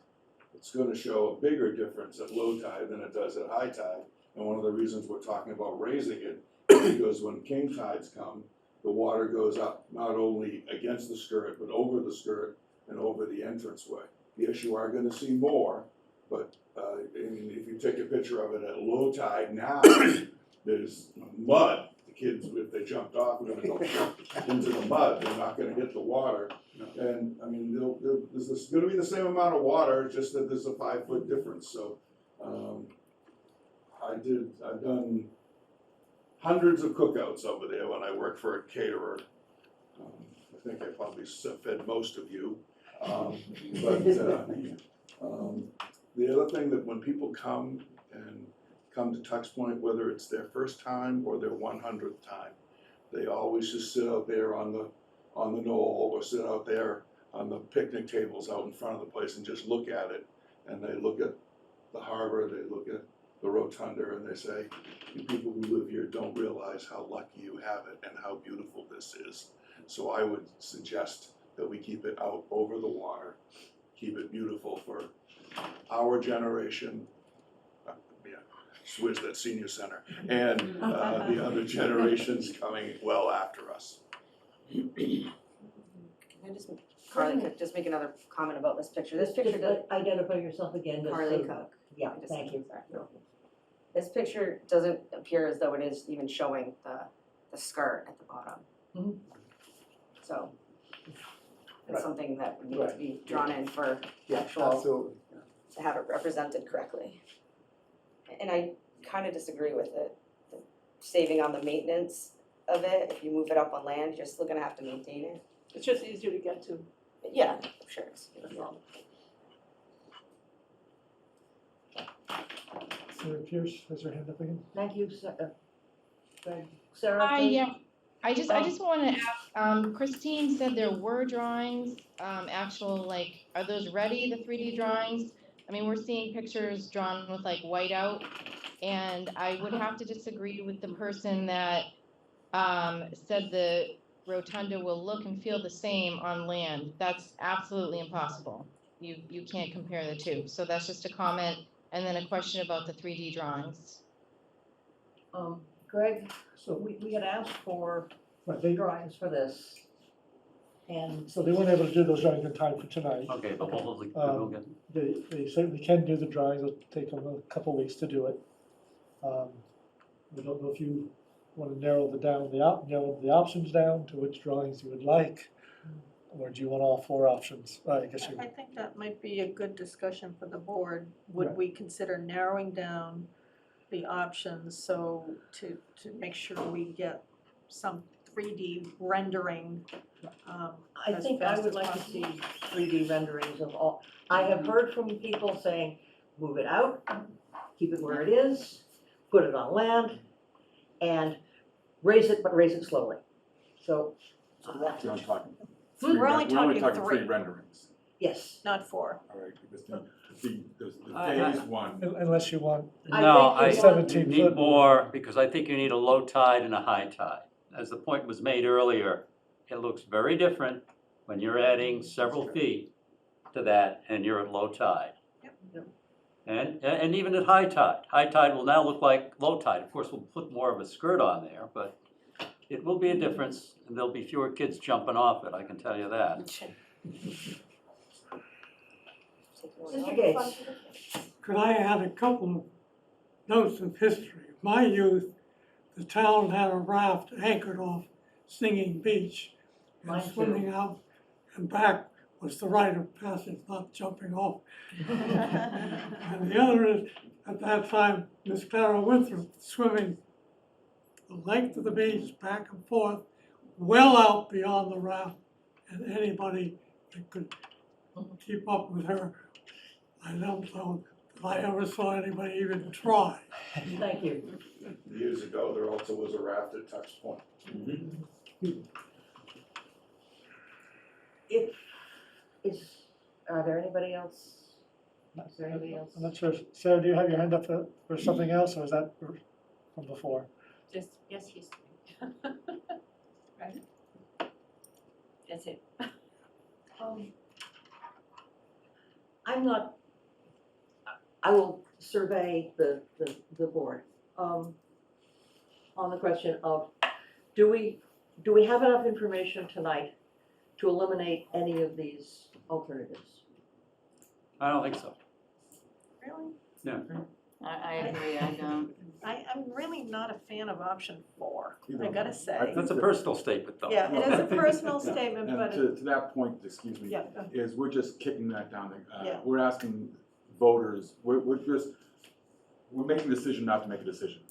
It's gonna show a bigger difference at low tide than it does at high tide. And one of the reasons we're talking about raising it is because when king tides come, the water goes up not only against the skirt, but over the skirt and over the entranceway. Yes, you are gonna see more, but if you take a picture of it at low tide now, there's mud. The kids, if they jumped off, are gonna go into the mud, they're not gonna hit the water. And, I mean, there's gonna be the same amount of water, just that there's a 5-foot difference, so, I've done hundreds of cookouts over there when I worked for a caterer. I think I probably fed most of you. But the other thing that when people come to Tux Point, whether it's their first time or their 100th time, they always just sit out there on the knoll or sit out there on the picnic tables out in front of the place and just look at it. And they look at the harbor, they look at the rotunda, and they say, you people who live here don't realize how lucky you have it and how beautiful this is. So I would suggest that we keep it out over the water, keep it beautiful for our generation, Swizz, that senior center, and the other generations coming well after us.
Can I just, Carly, could just make another comment about this picture? This picture does.
Identify yourself again. just
Carly
so-
Cook.
Yeah,
Just-
thank you.
sorry. This picture doesn't appear as though it is even showing the skirt at the bottom.
Mhm.
So
Right.
it's something that would need to
Right.
be drawn in for
Yeah,
actual,
absolutely.
to have it represented correctly. And I kind of disagree with it, the saving on the maintenance of it. If you move it up on land, you're still gonna have to maintain it.
It's just easier to get to.
Yeah, I'm sure it's,
Sarah Pierce has her hand up again.
Thank you, Sarah,
Hi,
please.
yeah, I just wanna ask, Christine said there were drawings, actual, like, are those ready, the 3D drawings? I mean, we're seeing pictures drawn with like whiteout, and I would have to disagree with the person that, said the rotunda will look and feel the same on land. That's absolutely impossible. You can't compare the two, so that's just a comment, and then a question about the 3D drawings.
Greg,
So,
we had asked for
right, they,
drawings for this. And
so they weren't able to do those drawings in time for tonight.
Okay, but we'll get.
They certainly can do the drawings, it'll take them a couple weeks to do it. We don't know if you want to narrow the options down to which drawings you would like, or do you want all 4 options? I guess you,
I think that might be a good discussion for the board. Would
Right.
we consider narrowing down the options so to make sure we get some 3D rendering?
I
as
think I
fast
would
as
like to
possible.
see 3D renderings of all. I have heard from people saying, move it out, keep it where it is, put it on land, and raise it, but raise it slowly. So.
So we're only talking
We're only talking
three
three.
renderings.
Yes. Not 4.
All right, because the
I-
phase one,
Unless you want,
No,
I think
I,
you want-
you need more, because I think you need a low tide and a high tide. As the point was made earlier, it looks very different when you're adding several feet to that and you're at low tide. And even at high tide will now look like low tide. Of course, we'll put more of a skirt on there, but it will be a difference, and there'll be fewer kids jumping off it, I can tell you that.
Mr. Gates.
Could I add a couple of notes of history? My youth, the town had a raft anchored off Singing Beach. And
Mine too.
swimming out and back was the rite of passage, not jumping off. And the other is, at that time, Miss Clara Winthrop swimming the length of the beach, back and forth, well out beyond the raft, and anybody that could keep up with her. I don't know if I ever saw anybody even try.
Thank you.
Years ago, there also was a raft at Tux Point.
Are there anybody else? Is there anybody else?
I'm not sure, Sarah, do you have your hand up for something else, or is that from before?
Just, yes, history. Right? That's it.
I'm not, I will survey the board, on the question of, do we have enough information tonight to eliminate any of these alternatives?
I don't think so.
Really?
No.
I agree, I don't.
I'm really not a fan of option 4, I gotta say.
That's a personal statement, though.
Yeah, it is a
I think-
personal statement,
and
but
to that point, excuse me,
yeah,
is we're just kicking that down.
Yeah.
We're asking voters, we're making a decision not to make a decision,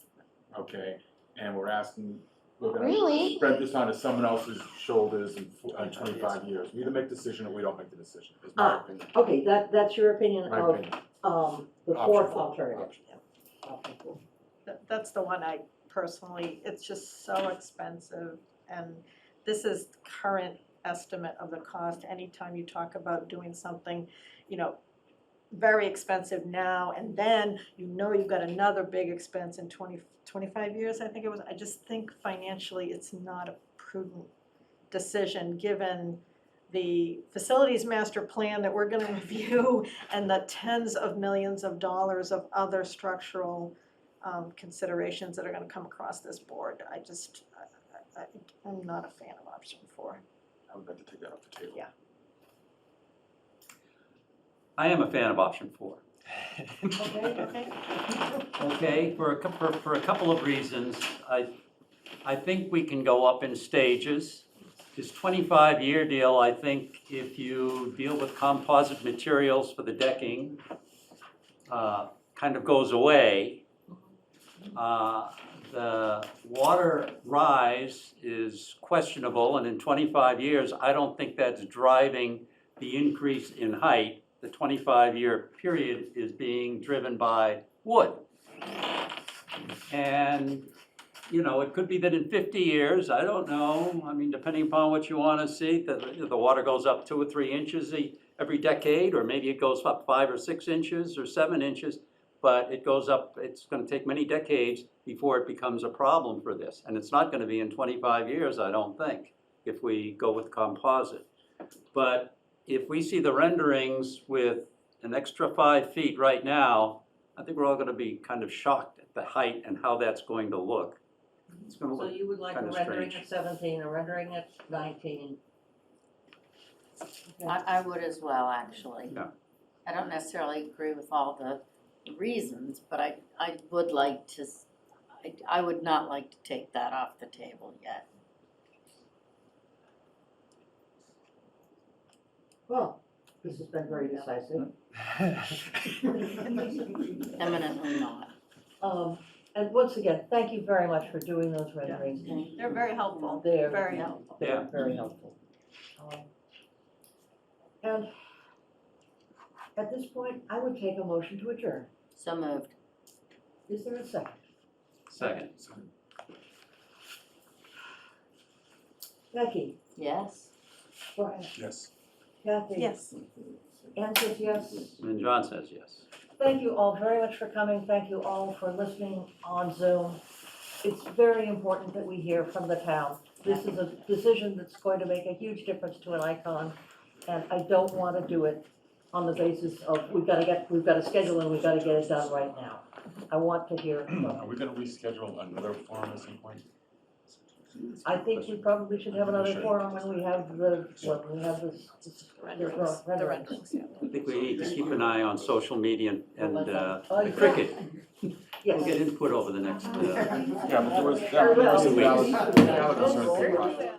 okay? And we're asking, we're gonna
Really?
spread this onto someone else's shoulders in 25 years. We either make the decision or we don't make the decision, is my opinion.
Okay, that's your opinion
My
of,
opinion.
the
Option
fourth
four,
alternative.
option
Option 4.
that's the one I personally, it's just so expensive. And this is current estimate of the cost. Anytime you talk about doing something, very expensive now, and then you've got another big expense in 25 years, I think it was. I just think financially it's not a prudent decision, given the facilities master plan that we're gonna review and the tens of millions of dollars of other structural considerations that are gonna come across this board. I'm not a fan of option 4.
I would like to take that off the table.
Yeah.
I am a fan of option 4.
Okay.
Okay, for a couple of reasons. I think we can go up in stages. This 25-year deal, I think if you deal with composite materials for the decking, kind of goes away. The water rise is questionable, and in 25 years, I don't think that's driving the increase in height. The 25-year period is being driven by wood. And, it could be that in 50 years, I don't know, I mean, depending upon what you want to see, the water goes up 2 or 3 inches every decade, or maybe it goes up 5 or 6 inches or 7 inches, but it goes up, it's going to take many decades before it becomes a problem for this. And it's not going to be in 25 years, I don't think, if we go with composite. But if we see the renderings with an extra 5 feet right now, I think we're all going to be kind of shocked at the height and how that's going to look. It's going to
So
look
you would like a
kind of
rendering
strange.
at 17, a rendering at 19?
I would as well, actually.
Yeah.
I don't necessarily agree with all the reasons, but I would like to, I would not like to take that off the table yet.
Well, this has been very decisive.
Eminently not.
And once again, thank you very much for doing those renderings.
They're very helpful.
They're
Very helpful.
They're very helpful. And at this point, I would take a motion to adjourn.
So moved.
Is there a second?
Second.
Becky?
Yes.
Brian?
Yes.
Kathy?
Yes.
Anne says yes.
And John says yes.
Thank you all very much for coming. Thank you all for listening on Zoom. It's very important that we hear from the town. This is a decision that's going to make a huge difference to an icon, and I don't want to do it on the basis of, we've got to schedule and we've got to get it done right now. I want to hear from
Are we gonna reschedule another forum at some point?
I think we probably should have another forum when we have this.
Renderings, the renderings, yeah.
I think we need to keep an eye on social media and the
yeah.
cricket.
Yes.
We'll get input over the next,
Yeah, but there was a valid concern for the project.